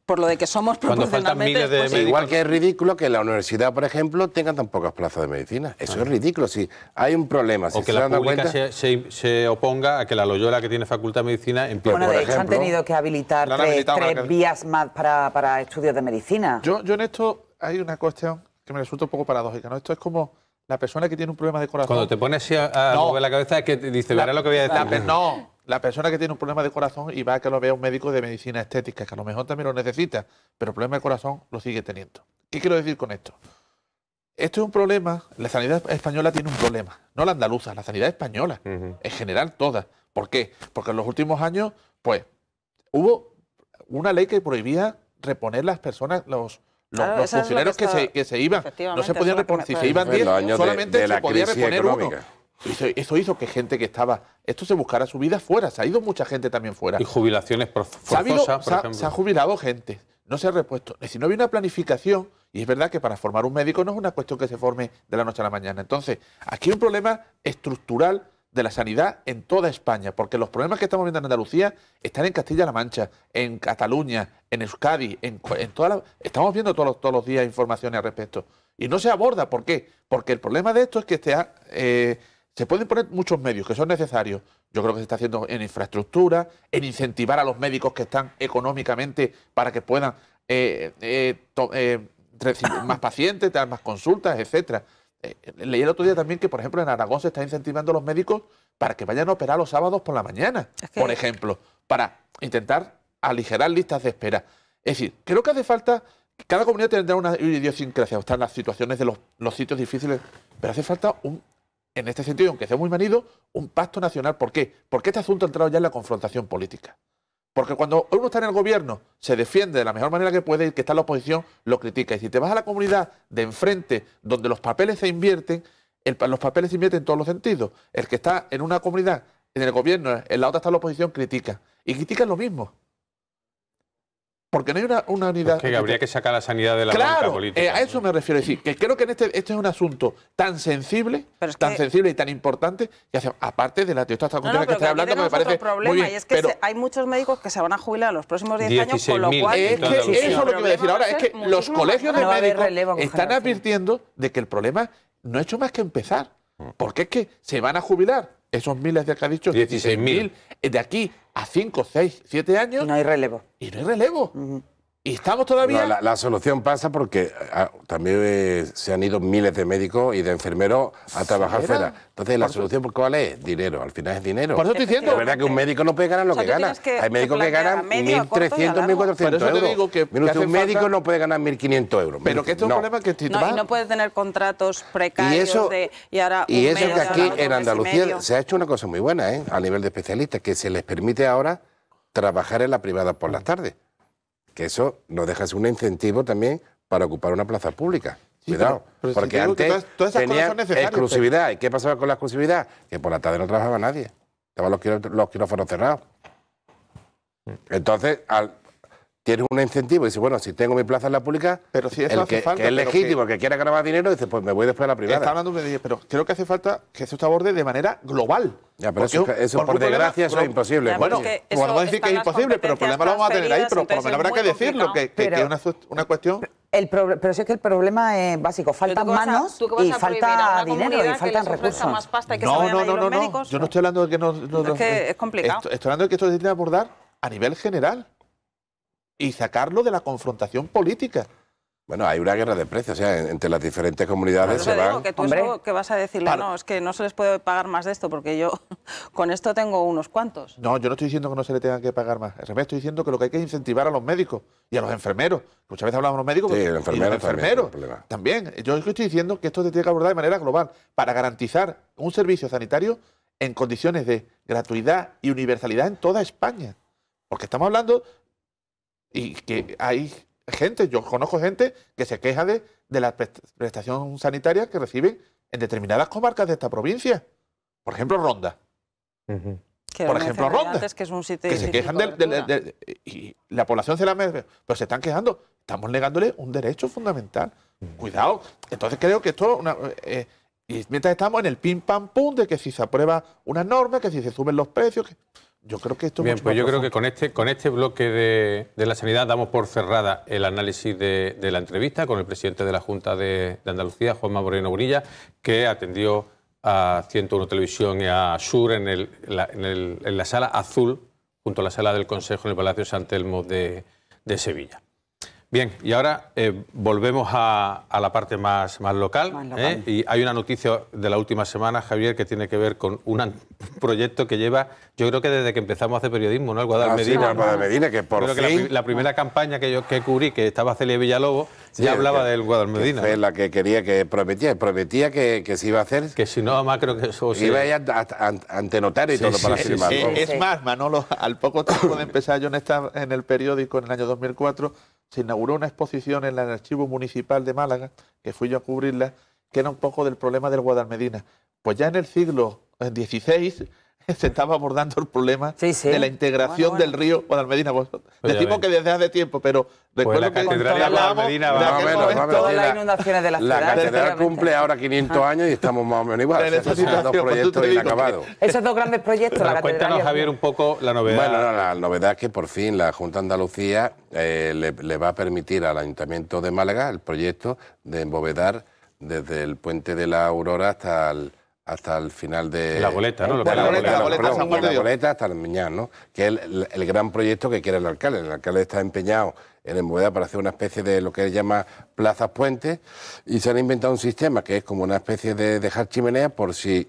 por lo de que somos proporcionalmente... Pues, igual que es ridículo que la universidad, por ejemplo, tenga tan pocas plazas de medicina. Eso es ridículo. Si hay un problema... O que la pública se oponga a que la Loyola, que tiene facultad de medicina, empiece. Bueno, de hecho han tenido que habilitar tres vías más para estudios de medicina. Yo en esto hay una cuestión que me resulta un poco paradójica, ¿no? Esto es como... La persona que tiene un problema de corazón... Cuando te pones así a mover la cabeza es que te dice, verá lo que voy a decir. La persona que tiene un problema de corazón y va a que lo vea un médico de medicina estética, que a lo mejor también lo necesita, pero el problema de corazón lo sigue teniendo. ¿Qué quiero decir con esto? Esto es un problema, la sanidad española tiene un problema, no la andaluza, la sanidad española, en general toda. ¿Por qué? Porque en los últimos años, pues, hubo una ley que prohibía reponer las personas, los funcionarios que se iban, no se podían reponer. Si se iban 10, solamente se podía reponer uno. Eso hizo que gente que estaba... Esto se buscara su vida fuera. Se ha ido mucha gente también fuera. Y jubilaciones forzosas, por ejemplo. Se ha jubilado gente. No se ha repuesto. Si no había una planificación, y es verdad que para formar un médico no es una cuestión que se forme de la noche a la mañana. Entonces, aquí hay un problema estructural de la sanidad en toda España, porque los problemas que estamos viendo en Andalucía están en Castilla-La Mancha, en Cataluña, en Euskadi, en estamos viendo todos los días informaciones al respecto. Y no se aborda. ¿Por qué? Porque el problema de esto es que se pueden poner muchos medios que son necesarios. Yo creo que se está haciendo en infraestructura, en incentivar a los médicos que están económicamente para que puedan recibir más pacientes, dar más consultas, etcétera. Leí el otro día también que, por ejemplo, en Aragón se está incentivando a los médicos para que vayan a operar los sábados por la mañana, por ejemplo, para intentar aligerar listas de espera. Es decir, creo que hace falta... Cada comunidad tendrá una idiosincrasia, están las situaciones de los sitios difíciles, pero hace falta en este sentido, aunque sea muy manido, un pacto nacional. ¿Por qué? Porque este asunto ha entrado ya en la confrontación política. Porque cuando uno está en el gobierno, se defiende de la mejor manera que puede y el que está en la oposición lo critica. Y si te vas a la comunidad de enfrente, donde los papeles se invierten, los papeles se invierten en todos los sentidos. El que está en una comunidad, en el gobierno, en la otra está la oposición, critica. Y critican lo mismo. Porque no hay una unidad... Es que habría que sacar la sanidad de la banca política. A eso me refiero. Es decir, que creo que este es un asunto tan sensible, sensible y tan importante, que aparte de la teoría que estoy hablando, que me parece muy bien. Y es que hay muchos médicos que se van a jubilar en los próximos 10 años, con lo cual... Eso es lo que voy a decir ahora, es que los colegios de médicos están advirtiendo de que el problema no ha hecho más que empezar. Porque es que se van a jubilar esos miles de que ha dicho, 16.000, de aquí a 5, 6, 7 años. Y no hay relevo. Y no hay relevo. Y estamos todavía... No, la solución pasa porque también se han ido miles de médicos y de enfermeros a trabajar fuera. Entonces, ¿la solución cuál es? Dinero. Al final es dinero. Por eso estoy diciendo... Es verdad que un médico no puede ganar lo que gana. Hay médicos que ganan 1.300, 1.400 euros. Mire usted, un médico no puede ganar 1.500 euros. Pero que esto es un problema que... No, y no puede tener contratos precarios y ahora y eso que aquí en Andalucía se ha hecho una cosa muy buena, a nivel de especialistas, que se les permite ahora trabajar en la privada por las tardes. Que eso nos deja un incentivo también para ocupar una plaza pública. Sí, cuidado, pero porque antes tenía exclusividad. ¿Y qué pasaba con la exclusividad? Que por la tarde no trabajaba nadie. Estaban los quirófanos cerrados. Entonces, tienes un incentivo y dices, bueno, si tengo mi plaza en la pública, pero si el que es legítimo, el que quiera ganar más dinero, dice, pues me voy después a la privada. Está hablando pero creo que hace falta que eso se aborde de manera global. Ya, pero eso por desgracia, eso es imposible. Ya, bueno, podemos decir que es imposible, pero el problema lo vamos a tener ahí, pero por lo menos habrá que decirlo, que es una cuestión... Pero si es que el problema es básico, faltan manos y falta dinero y faltan recursos. Más pasta y que no, médicos, yo no estoy hablando de que no... Es que es complicado. Estoy hablando de que esto se tiene que abordar a nivel general y sacarlo de la confrontación política. Bueno, hay una guerra de precios, o sea, entre las diferentes comunidades se van... Que tú que vas a decirle, no, es que no se les puede pagar más de esto, porque yo con esto tengo unos cuantos. No, yo no estoy diciendo que no se le tenga que pagar más. Al revés, estoy diciendo que lo que hay que incentivar a los médicos y a los enfermeros. Muchas veces hablamos de los médicos y los enfermeros también. Yo estoy diciendo que esto se tiene que abordar de manera global para garantizar un servicio sanitario en condiciones de gratuidad y universalidad en toda España. Porque estamos hablando y que hay... yo conozco gente que se queja de la prestación sanitaria que reciben en determinadas comarcas de esta provincia. Por ejemplo, Ronda. Por ejemplo, Ronda. Que es un sitio que se quejan y la población se la merece, pero se están quejando. Estamos negándole un derecho fundamental. Cuidado. Entonces creo que esto... y mientras estamos en el pim pam pum de que si se aprueba una norma, que si se suben los precios... Yo creo que esto Bien, pues yo creo que con este bloque de la sanidad damos por cerrada el análisis de la entrevista con el presidente de la Junta de Andalucía, Juanma Moreno Bonilla, que atendió a 101 Televisión y a Sur en la sala azul, junto a la sala del Consejo en el Palacio San Telmo de Sevilla. Bien, y ahora volvemos a la parte más local. Y hay una noticia de la última semana, Javier, que tiene que ver con un proyecto que lleva, yo creo que desde que empezamos a hacer periodismo, ¿no? El Guadalmedina. Sí, Guadalmedina, que por fin... la primera campaña que cubrí, que estaba Celia Villalobos, ya hablaba del Guadalmedina. Fue la que quería, que prometía que se iba a hacer. Que si no, además creo que eso... Iba a ir ante notario y todo para firmarlo. Es más, Manolo, al poco tiempo de empezar yo en el periódico, en el año 2004, se inauguró una exposición en el Archivo Municipal de Málaga, que fui yo a cubrirla, que era un poco del problema del Guadalmedina. Pues ya en el siglo XVI se estaba abordando el problema de la integración del río Guadalmedina. Pues decimos que desde hace tiempo, pero recuerdo la catedral de Guadalmedina todas las inundaciones de la ciudad. La catedral cumple ahora 500 años y estamos más o menos igual. Son dos proyectos inacabados. Esos dos grandes proyectos. Cuéntanos, Javier, un poco la novedad. Bueno, la novedad es que por fin la Junta de Andalucía le va a permitir al Ayuntamiento de Málaga el proyecto de embovedar desde el Puente de la Aurora hasta el final de... La Goleta, ¿no? La Goleta hasta el Miñán, ¿no? Que es el gran proyecto que quiere el alcalde. El alcalde está empeñado en embovedar para hacer una especie de lo que él llama plazas puentes, y se han inventado un sistema que es como una especie de dejar chimeneas por si...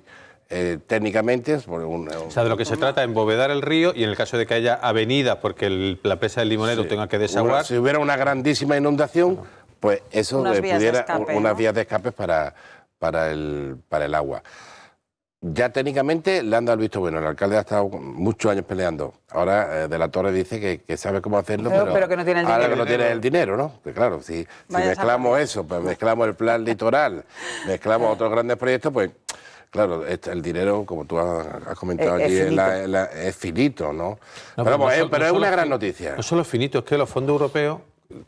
técnicamente o sea, de lo que se trata es embovedar el río, y en el caso de que haya avenidas porque la presa del Limonero tenga que desaguar... Si hubiera una grandísima inundación, pues eso pudiera unas vías de escape para el agua. Ya técnicamente le han dado el visto bueno. El alcalde ha estado muchos años peleando. Ahora de la Torre dice que sabe cómo hacerlo, pero que no tiene el dinero. Ahora que no tiene el dinero, ¿no? Pues claro, si mezclamos eso, pues mezclamos el plan litoral, mezclamos otros grandes proyectos, pues... Claro, el dinero, como tú has comentado allí, es finito, ¿no? Pero es una gran noticia. No solo es finito, es que los fondos europeos,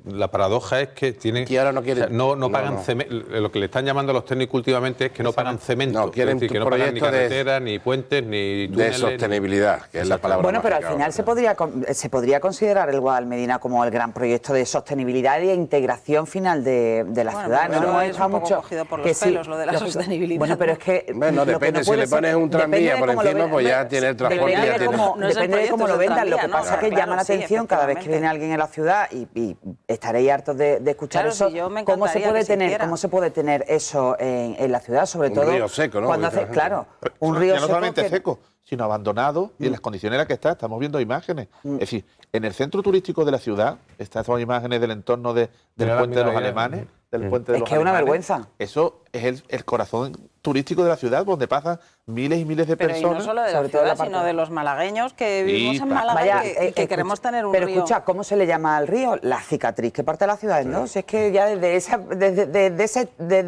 la paradoja es que tienen... Y ahora no quieren... O sea, no pagan cemento. Lo que le están llamando a los técnicos últimamente es que no pagan cemento. No quieren, es decir, que no pagan ni carreteras, ni puentes, ni túneles... De sostenibilidad, que es la palabra. Bueno, pero al final se podría considerar el Guadalmedina como el gran proyecto de sostenibilidad y de integración final de la ciudad. Pero no es un poco cogido por los pelos lo de la sostenibilidad. Bueno, pero es que... Bueno, depende, si le pones un tranvía por encima, pues ya tiene el transporte. Depende de cómo lo vendan. Lo que pasa es que llama la atención cada vez que viene alguien en la ciudad y estaréis hartos de escuchar Claro, eso. sí, yo me ¿Cómo se encantaría puede que se tener, hiciera. cómo se puede tener eso en la ciudad, sobre Un todo río seco, ¿no? cuando hace, claro, un río ya no seco solamente que- seco, sino abandonado y en las condiciones en las que está. Estamos viendo imágenes. Es decir, en el centro turístico de la ciudad, estas son imágenes del entorno del Mírala, puente de los mírala ya. alemanes. Del puente de Es los que es una alemanes. vergüenza. Eso es el corazón turístico de la ciudad, donde pasan miles y miles de Pero y personas. no solo de la sobre todo la ciudad, parte- sino de los malagueños que Sí, vivimos en pa- Málaga Vaya, y que escucha, queremos tener un pero río. escucha, ¿cómo se le llama al río? La cicatriz que parte la ciudad en dos. Si es que ya desde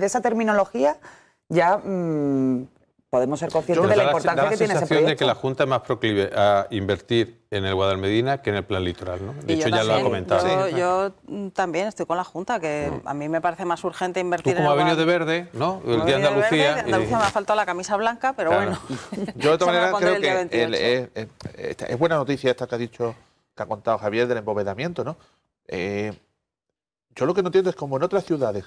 esa terminología ya podemos ser conscientes Pero de la da importancia da que tiene ese sensación de proyecto. que la Junta es más proclive a invertir en el Guadalmedina que en el plan litoral, ¿no? De Y yo hecho, ya lo ha también, comentado. Yo también estoy con la Junta, que a mí me parece más urgente Tú, invertir como has en el venido de Guadal- verde, ¿no? Como El he día de venido de verde, Andalucía. de Andalucía me ha faltado la camisa blanca, pero Claro. bueno. Yo de todas Esa me la maneras pondré creo el día que 28. es buena noticia esta que ha dicho, que ha contado Javier del embovedamiento, ¿no? Yo lo que no entiendo es como en otras ciudades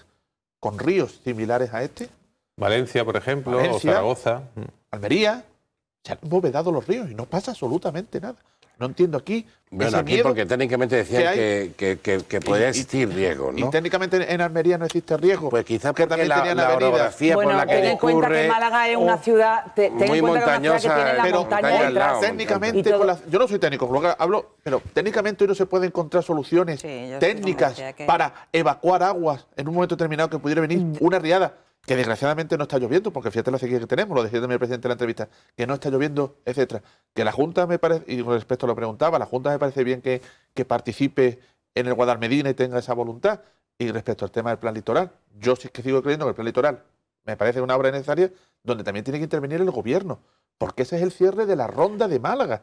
con ríos similares a este, Valencia, por ejemplo, Valencia. o Zaragoza. Almería, se han embovedado los ríos y no pasa absolutamente nada. No entiendo aquí Bueno, ese aquí miedo. porque técnicamente decían hay. que podía existir riesgo, Y ¿no? técnicamente en Almería no existe riesgo. Pues quizás porque porque también la tenían orografía avenidas. por Bueno, la que ten en cuenta discurre... que Málaga es una ciudad, ten muy en cuenta que es una ciudad que montañosa, tiene la pero montaña montaña al detrás. lado. Técnicamente, Y todo- yo no soy técnico, por lo que hablo, pero técnicamente uno se puede encontrar soluciones Sí, yo estoy técnicas convencida que- para evacuar aguas en un momento determinado que pudiera venir una riada, que desgraciadamente no está lloviendo, porque fíjate la sequía que tenemos, lo decía también el presidente en la entrevista, que no está lloviendo, etcétera. Que la Junta me parece, y con respecto lo preguntaba, la Junta me parece bien que participe en el Guadalmedina y tenga esa voluntad. Y respecto al tema del plan litoral, yo sí que sigo creyendo que el plan litoral me parece una obra necesaria donde también tiene que intervenir el gobierno, porque ese es el cierre de la ronda de Málaga.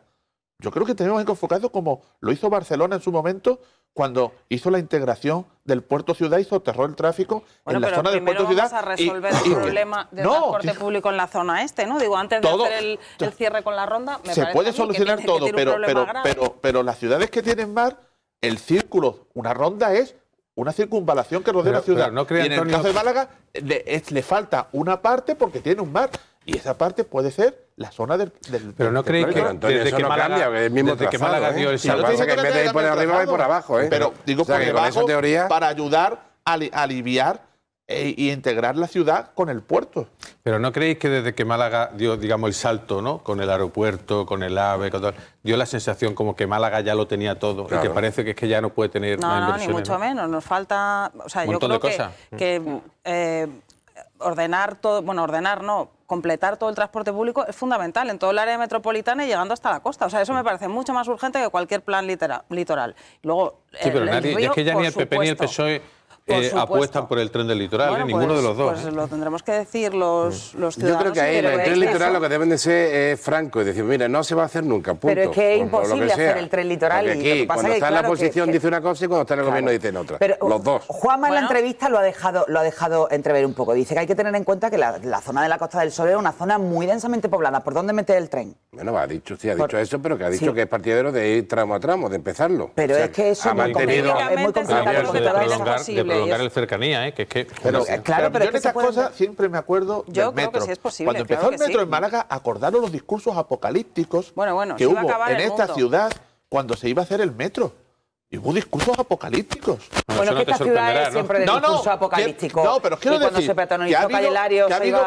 Yo creo que tenemos que enfocarlo como lo hizo Barcelona en su momento, cuando hizo la integración del puerto ciudad y soterró el tráfico Bueno, en la pero zona del primero puerto ciudad. vamos a resolver y- el problema del No, transporte tío, público en la zona este, ¿no? Digo, antes de Todo- hacer el cierre con la ronda, me se parece puede a mí que solucionar tiene- que todo, tiene un problema grave. pero las ciudades que tienen mar, el círculo, una ronda es una circunvalación que rodea Pero- la ciudad. pero no cree, y en el Antonio, caso de Málaga le falta una parte porque tiene un mar. Y esa parte puede ser la zona del Pero no del creéis plan que Pero, Antonio, desde eso que no Málaga, cambia, que es el mismo desde que trazado, Málaga dio el Si lo que salto. pasa es que en vez de ir por arriba, va por abajo, ¿eh? Pero digo O sea, por que con debajo esa teoría... para ayudar a aliviar y integrar la ciudad con el puerto. Pero ¿no creéis que desde que Málaga dio, digamos, el salto, ¿no? Con el aeropuerto, con el AVE, con todo, dio la sensación como que Málaga ya lo tenía todo y Claro. que parece que es que ya no puede tener más No, ni inversiones? mucho ¿no? menos. Nos falta, o sea, Un yo montón creo de cosas. que ordenar todo, bueno, ordenar no, completar todo el transporte público es fundamental en todo el área metropolitana y llegando hasta la costa. O sea, eso me parece mucho más urgente que cualquier plan litoral. Luego, Sí, pero el nadie, río, es que ya ni por el PP ni el supuesto. PSOE Por supuesto. apuestan por el tren del litoral, Bueno, ninguno de los dos. Pues lo tendremos que decir los ciudadanos. Yo creo que ahí en pero el es tren que litoral eso- lo que deben de ser es franco y decir, mira, no se va a hacer nunca, punto. Pero es que es O lo imposible sea. hacer el tren litoral Porque y lo que aquí, pasa cuando que, está en la claro, que- oposición que- dice una cosa y cuando está en el gobierno dicen otra. Pero Los dos. Juanma en la Bueno. entrevista lo ha dejado entrever un poco. Dice que hay que tener en cuenta que la zona de la Costa del Sol es una zona muy densamente poblada. ¿Por dónde meter el tren? Bueno, ha dicho Por- eso, pero que ha dicho Sí. que es partidario de ir tramo a tramo, de empezarlo. Pero O sea, es que eso ha es muy mantenido... complicado. Es muy Técnicamente, complicado Habría porque porque de todas esas- es prolongar, posible, de prolongar y el cercanía, ¿eh? Que es que... Pero, claro, pero yo es que en se esas pueden- cosas siempre me acuerdo Yo del creo que metro. sí es posible, Cuando empezó claro el que metro sí. en Málaga, acordaron los discursos apocalípticos Bueno, que se iba a hubo acabar en el esta mundo. ciudad cuando se iba a hacer el metro. Y hubo discursos apocalípticos. Bueno, eso que no te esta ciudad sorprenderá, es ¿no? siempre de discurso apocalíptico. No, pero quiero y cuando decir se peatonalizó Calle Lario, que ha se habido,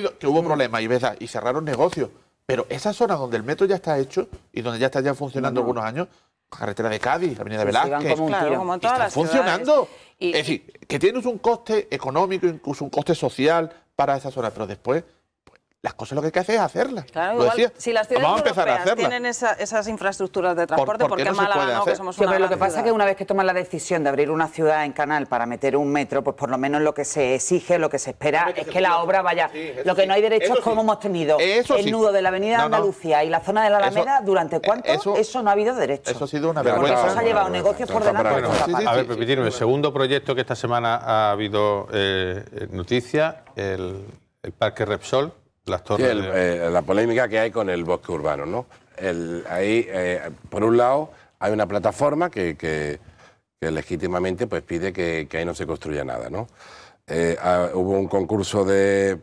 iba- que hubo problemas y, ¿verdad? Y cerraron negocios. Pero esa zona donde el metro ya está hecho y donde ya está funcionando algunos años, carretera de Cádiz, la avenida Sí, se iban Velázquez, como un Claro, tiro. como en y todas está las funcionando. ciudades. Y- Es decir, que tienes un coste económico, incluso un coste social para esa zona, pero después pues, las cosas lo que hay que hacer es hacerlas. Claro, Lo igual, decía, si las ciudades vamos a empezar a europeas hacerlas. tienen esas infraestructuras de transporte, por ¿por qué qué no se Málaga puede no? hacer? Que somos Sí, una pero lo gran que pasa es ciudad. que una vez que toman la decisión de abrir una ciudad en Canal para meter un metro, pues por lo menos lo que se exige, lo que se espera Hombre, que es se que la puede. obra vaya. Sí, eso Lo que sí. no hay derecho Eso es como sí. hemos tenido Eso el sí. nudo de la Avenida No, no. Andalucía y la zona de la Alameda. Eso- ¿Durante cuánto? Eso no ha habido derecho. Eso ha sido una Claro, Porque vergüenza. eso se ha llevado negocios por delante. Bueno, por otra sí, parte. a ver, sí, Pepitino, el segundo proyecto que esta semana ha habido noticia, el Parque Repsol, las Sí, torres... de- la polémica que hay con el bosque urbano, ¿no? Ahí, por un lado, hay una plataforma que legítimamente pues, pide que ahí no se construya nada, ¿no? Hubo un concurso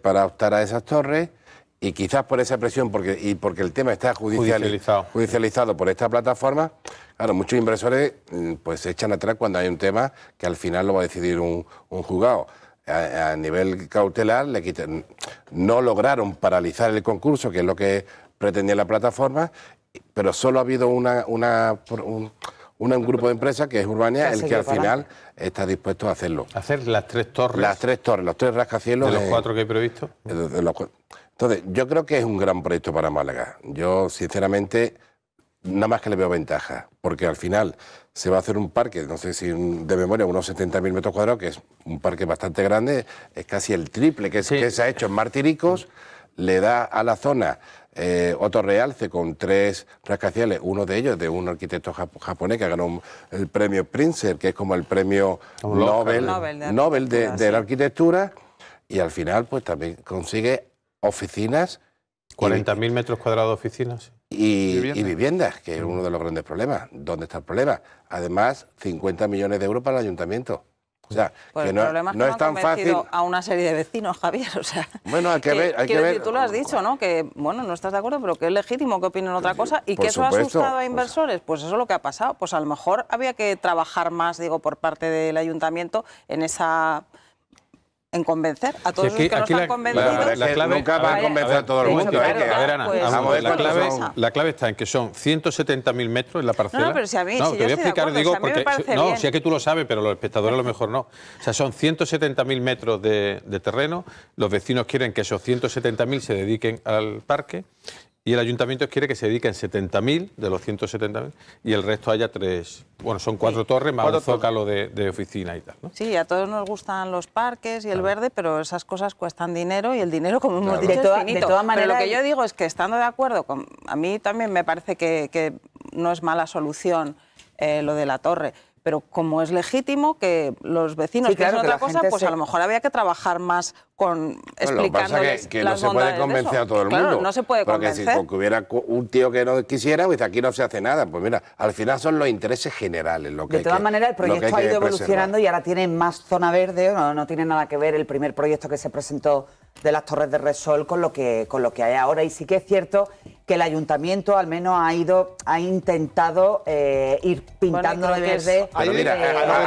para optar a esas torres y quizás por esa presión, porque el tema está judicializado por esta plataforma, claro, muchos inversores pues se echan atrás cuando hay un tema que al final lo va a decidir un juzgado. A nivel cautelar no lograron paralizar el concurso, que es lo que pretendía la plataforma, pero solo ha habido un grupo de empresas, que es Urbania, el que al final está dispuesto a hacerlo. ¿Hacer las 3 torres? Las 3 torres, los 3 rascacielos. ¿De los 4 que hay previsto? Entonces, yo creo que es un gran proyecto para Málaga. Yo, sinceramente, nada más que le veo ventaja, porque al final se va a hacer un parque, no sé si de memoria, unos 70.000 metros cuadrados, que es un parque bastante grande, es casi el triple que se ha hecho en Martiricos, le da a la zona otro realce con 3 rascacielos, uno de ellos de un arquitecto japonés que ganó el premio Pritzker, que es como el premio Nobel de la arquitectura, y al final pues también consigue oficinas. 40.000 metros cuadrados de oficinas. Y viviendas, que es uno de los grandes problemas. ¿Dónde está el problema? Además, 50 millones de euros para el ayuntamiento. O sea, pues que no es tan fácil. A una serie de vecinos, Javier. O sea, bueno, hay que ver. Tú lo has dicho, ¿no? Que, bueno, no estás de acuerdo, pero que es legítimo que opinen otra cosa y que eso ha asustado a inversores. Pues eso es lo que ha pasado. Pues a lo mejor había que trabajar más, digo, por parte del ayuntamiento en convencer a todos los que no están convencidos. La clave, nunca va a convencer a todo el mundo. La clave está en que son 170.000 metros en la parcela. No, pero si a mí, no, si te voy a explicar, digo, porque no, si es que tú lo sabes, pero los espectadores a lo mejor no. O sea, son 170.000 metros de terreno. Los vecinos quieren que esos 170.000 se dediquen al parque. Y el ayuntamiento quiere que se dediquen 70.000 de los 170.000 y el resto haya 3, bueno, son 4 torres más un zócalo de oficina y tal, ¿no? Sí, a todos nos gustan los parques y el verde, pero esas cosas cuestan dinero y el dinero, como hemos dicho, es finito. De todas maneras, pero lo que yo digo es que, estando de acuerdo, a mí también me parece que no es mala solución lo de la torre. Pero como es legítimo que los vecinos piensen otra cosa, pues a lo mejor había que trabajar más explicándoles que las no se puede convencer a todo el mundo. Claro, no se puede convencer. Porque si hubiera un tío que no quisiera, pues aquí no se hace nada. Pues mira, al final son los intereses generales lo que de todas maneras, el proyecto ha ido evolucionando y ahora tiene más zona verde, no tiene nada que ver el primer proyecto que se presentó de las Torres de Resol con lo que hay ahora. Y sí que es cierto que el ayuntamiento al menos ha intentado ir pintando de verde. Pero mira,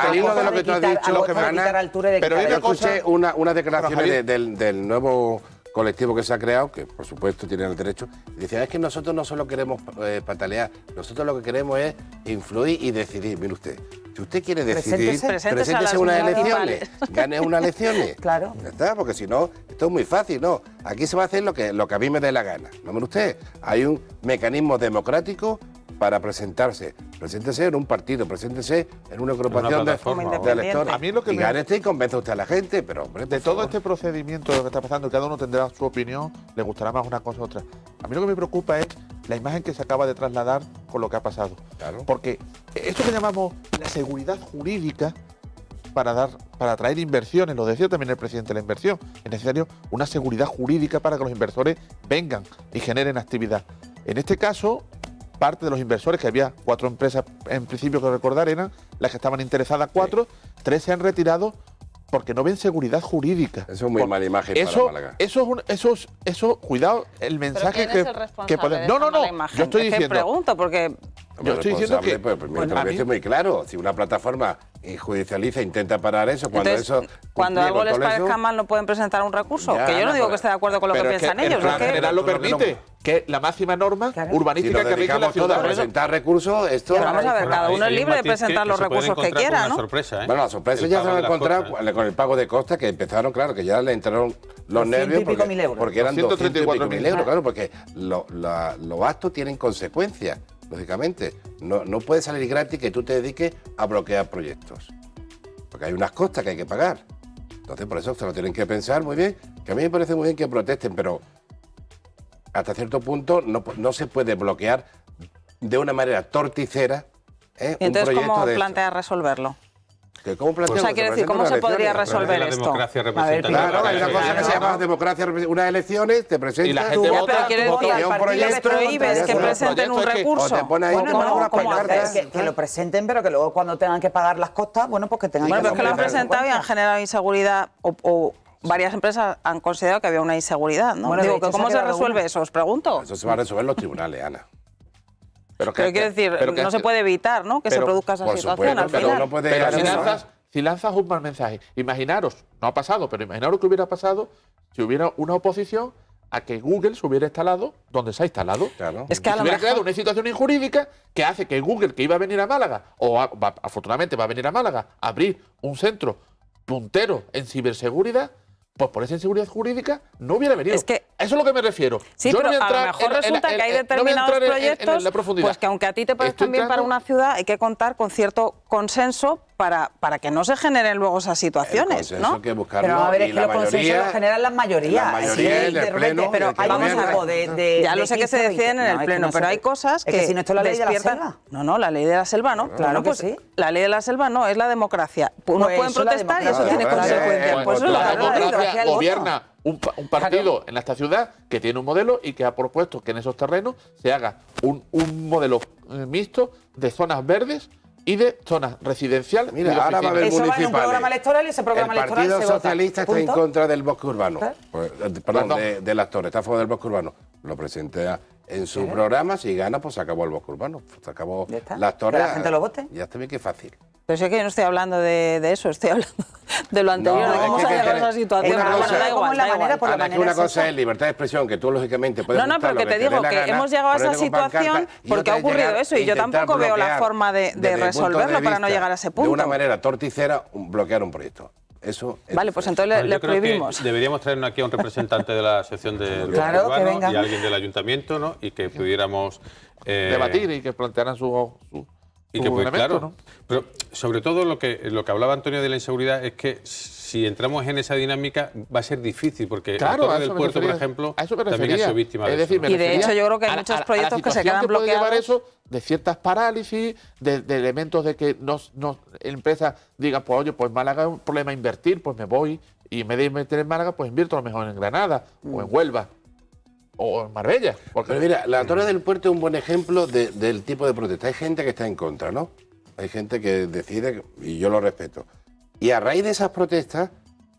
al hilo de lo que tú has dicho, Ana, pero yo escuché unas declaraciones del nuevo colectivo que se ha creado, que por supuesto tienen el derecho, y decían, es que nosotros no solo queremos patalear, nosotros lo que queremos es influir y decidir. Mire usted, si usted quiere decidir, preséntese unas elecciones, gane unas elecciones. Claro. Ya está, porque si no, esto es muy fácil, ¿no? Aquí se va a hacer lo que a mí me dé la gana. No, mire usted, hay un mecanismo democrático para presentarse. Preséntese en un partido, preséntese en una agrupación de electores. A mí lo que y gane y convence usted a la gente, pero hombre, de todo este procedimiento que está pasando, cada uno tendrá su opinión, le gustará más una cosa u otra. A mí lo que me preocupa es la imagen que se acaba de trasladar con lo que ha pasado. Claro. Porque esto que llamamos la seguridad jurídica para atraer inversiones, lo decía también el presidente de la inversión, es necesario una seguridad jurídica para que los inversores vengan y generen actividad. En este caso, parte de los inversores, que había 4 empresas en principio que recordar eran las que estaban interesadas, 4, 3 se han retirado porque no ven seguridad jurídica. Eso es muy mala imagen para Málaga. Eso, cuidado, el mensaje que podemos. No, yo estoy diciendo. Pregunto porque yo estoy diciendo que es muy claro, si una plataforma judicializa, intenta parar eso, cuando algo les parezca mal no pueden presentar un recurso, que yo no digo que esté de acuerdo con lo que piensan ellos, el plan general lo permite, que la máxima norma urbanística que rige la ciudad. A presentar recursos, esto. Vamos a ver, cada uno es libre de presentar los recursos que quiera, ¿no? Bueno, la sorpresa ya se va a encontrar con el pago de costas, que empezaron, claro, que ya le entraron los nervios porque eran 234.000 euros, claro, porque los actos tienen consecuencias. Lógicamente, no puede salir gratis que tú te dediques a bloquear proyectos, porque hay unas costas que hay que pagar. Entonces, por eso se lo tienen que pensar muy bien, que a mí me parece muy bien que protesten, pero hasta cierto punto no se puede bloquear de una manera torticera ¿Y entonces cómo plantea resolverlo? ¿Cómo o sea, quiero decir, ¿cómo se podría resolver esto? Democracia representativa. Claro, hay una cosa que se llama democracia, unas elecciones, te presentas. Y la gente vota. Pero quiero decir, un proyecto, prohíbes que presenten un recurso. O te pone ahí que lo presenten, pero que luego cuando tengan que pagar las costas, bueno, pues que tengan que... Bueno, pero es que lo han presentado y han generado inseguridad o varias empresas han considerado que había una inseguridad, ¿no? Bueno, Digo, de hecho, ¿cómo se se ha quedado resuelve una. eso? Os pregunto. Eso se va a resolver en los tribunales, Ana. Pero quiero decir, no se puede evitar, ¿no?, que se produzca esa por situación supuesto, al pero final. uno puede Pero llegar a si lanzas un mal mensaje, imaginaros, no ha pasado, pero imaginaros que hubiera pasado si hubiera una oposición a que Google se hubiera instalado donde se ha instalado. Claro. Es que Y a se lo hubiera mejor... creado una situación injurídica que hace que Google, que iba a venir a Málaga, afortunadamente va a venir a Málaga, a abrir un centro puntero en ciberseguridad, pues por esa inseguridad jurídica no hubiera venido. Es que- eso es lo que me refiero. Sí, Yo pero no voy a lo entrar mejor en- resulta en- que hay no voy a determinados entrar proyectos, la profundidad. pues que aunque a ti te parezcan Estoy bien para entrando- una ciudad, hay que contar con cierto consenso para que no se generen luego esas situaciones, El consenso ¿no? hay que buscarlo, Pero a ver, y es que la los consensos mayoría- los generan las mayorías. la mayoría Sí, del de repente, pleno, pero del que hay un gobierna. grupo de Ya lo sé que se 15, decide en 20. el No, es que Pleno, no pero se hay puede. cosas Es que si no, esto es la ley de la despiertan- selva. No, la ley de la selva no. Claro que pues sí. la ley de la selva no, es la democracia. Unos Pues pueden eso es la protestar y eso democracia. tiene Claro, consecuencias. claro, Pues eso es la la democracia democracia del voto. gobierna un partido en esta ciudad que tiene un modelo y que ha propuesto que en esos terrenos se haga un modelo mixto de zonas verdes y de zonas residenciales. Mira, y de ahora va a haber oficinas. Eso va en un municipales. programa electoral y ese programa El electoral Partido se vota. Socialista está en ¿Punto? contra del bosque urbano. Claro. Perdón, Perdón. del actor, está a favor del bosque urbano. Lo presenta en su programa, si gana, pues se acabó el bosque urbano. Se acabó Ya está. la actora. Que la gente lo vote. Ya está bien, que fácil. Pero sí que yo no estoy hablando de eso, estoy hablando de lo anterior, No, de cómo es se que ha llegado a tiene- esa situación. una Pero cosa- bueno, da ¿Cómo igual, es la da igual. manera? Por la Ana, que manera una es cosa esa. es libertad de expresión, que tú lógicamente puedes No, no, gustar pero lo que te dé digo la que gana, hemos llegado a esa ponerte con situación pancarta, y porque ha otra es ocurrido llegar eso e y yo intentar tampoco veo la bloquear forma de desde el punto de resolverlo para no vista llegar a ese De punto. una manera torticera, bloquear un proyecto. Eso es Vale, pues diferente. entonces Bueno, le yo creo que prohibimos. deberíamos traernos aquí a un representante de la sección del Claro, bosque que urbano venga. y alguien del ayuntamiento, ¿no? Y que pudiéramos Debatir y que plantearan su y que pues, elemento, claro, ¿no? pero sobre todo lo que hablaba Antonio de la inseguridad es que si entramos en esa dinámica va a ser difícil porque Claro, la Torre a del eso me Puerto, por refería. ejemplo, A eso me también ha refería. sido víctima Es de decir, eso. me Y de refería hecho yo creo que hay a muchos la proyectos que se situación quedan puede llevar bloqueados. eso de ciertas parálisis, de elementos de que empresas digan, pues oye, pues Málaga es un problema invertir, pues me voy y en vez de invertir en Málaga, pues invierto a lo mejor en Granada o en Huelva o en Marbella. Porque Pero mira, la Torre del Puerto es un buen ejemplo del tipo de protesta. Hay gente que está en contra, ¿no? Hay gente que decide, y yo lo respeto. Y a raíz de esas protestas,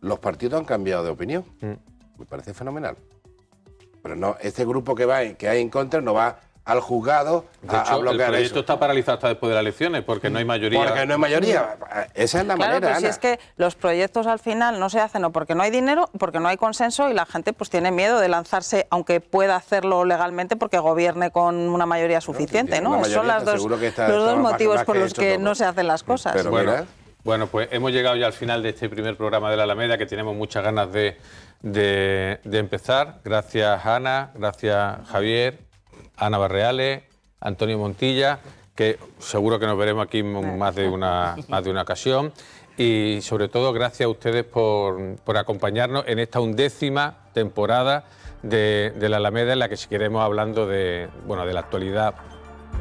los partidos han cambiado de opinión. Me parece fenomenal. Pero no, este grupo que hay en contra no va al juzgado De a hecho, el bloquear proyecto eso. está paralizado hasta después de las elecciones porque no hay mayoría. Porque no hay mayoría. Esa es la Claro, manera, pero si Ana. es que los proyectos al final no se hacen o porque no hay dinero, porque no hay consenso y la gente pues tiene miedo de lanzarse, aunque pueda hacerlo legalmente porque gobierne con una mayoría suficiente, tiene ¿no? una Esos son mayoría, te aseguro que los dos más motivos por que los hecho que todo. no se hacen las cosas. Pero mira, Bueno, pues hemos llegado ya al final de este primer programa de la Alameda, que tenemos muchas ganas de empezar. Gracias, Ana, gracias, Javier, Ana Barreales, Antonio Montilla, que seguro que nos veremos aquí más de una ocasión. Y sobre todo, gracias a ustedes por acompañarnos en esta 11ª temporada de la Alameda, en la que seguiremos hablando de la actualidad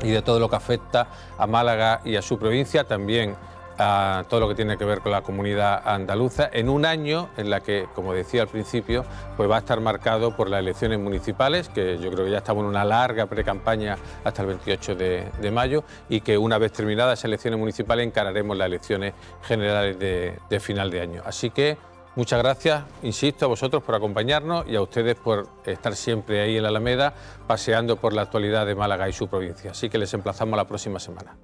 y de todo lo que afecta a Málaga y a su provincia, también a todo lo que tiene que ver con la comunidad andaluza, en un año en la que, como decía al principio, pues va a estar marcado por las elecciones municipales, que yo creo que ya estamos en una larga precampaña hasta el 28 de mayo, y que una vez terminadas esas elecciones municipales encararemos las elecciones generales de final de año. Así que muchas gracias, insisto, a vosotros por acompañarnos y a ustedes por estar siempre ahí en la Alameda, paseando por la actualidad de Málaga y su provincia. Así que les emplazamos la próxima semana.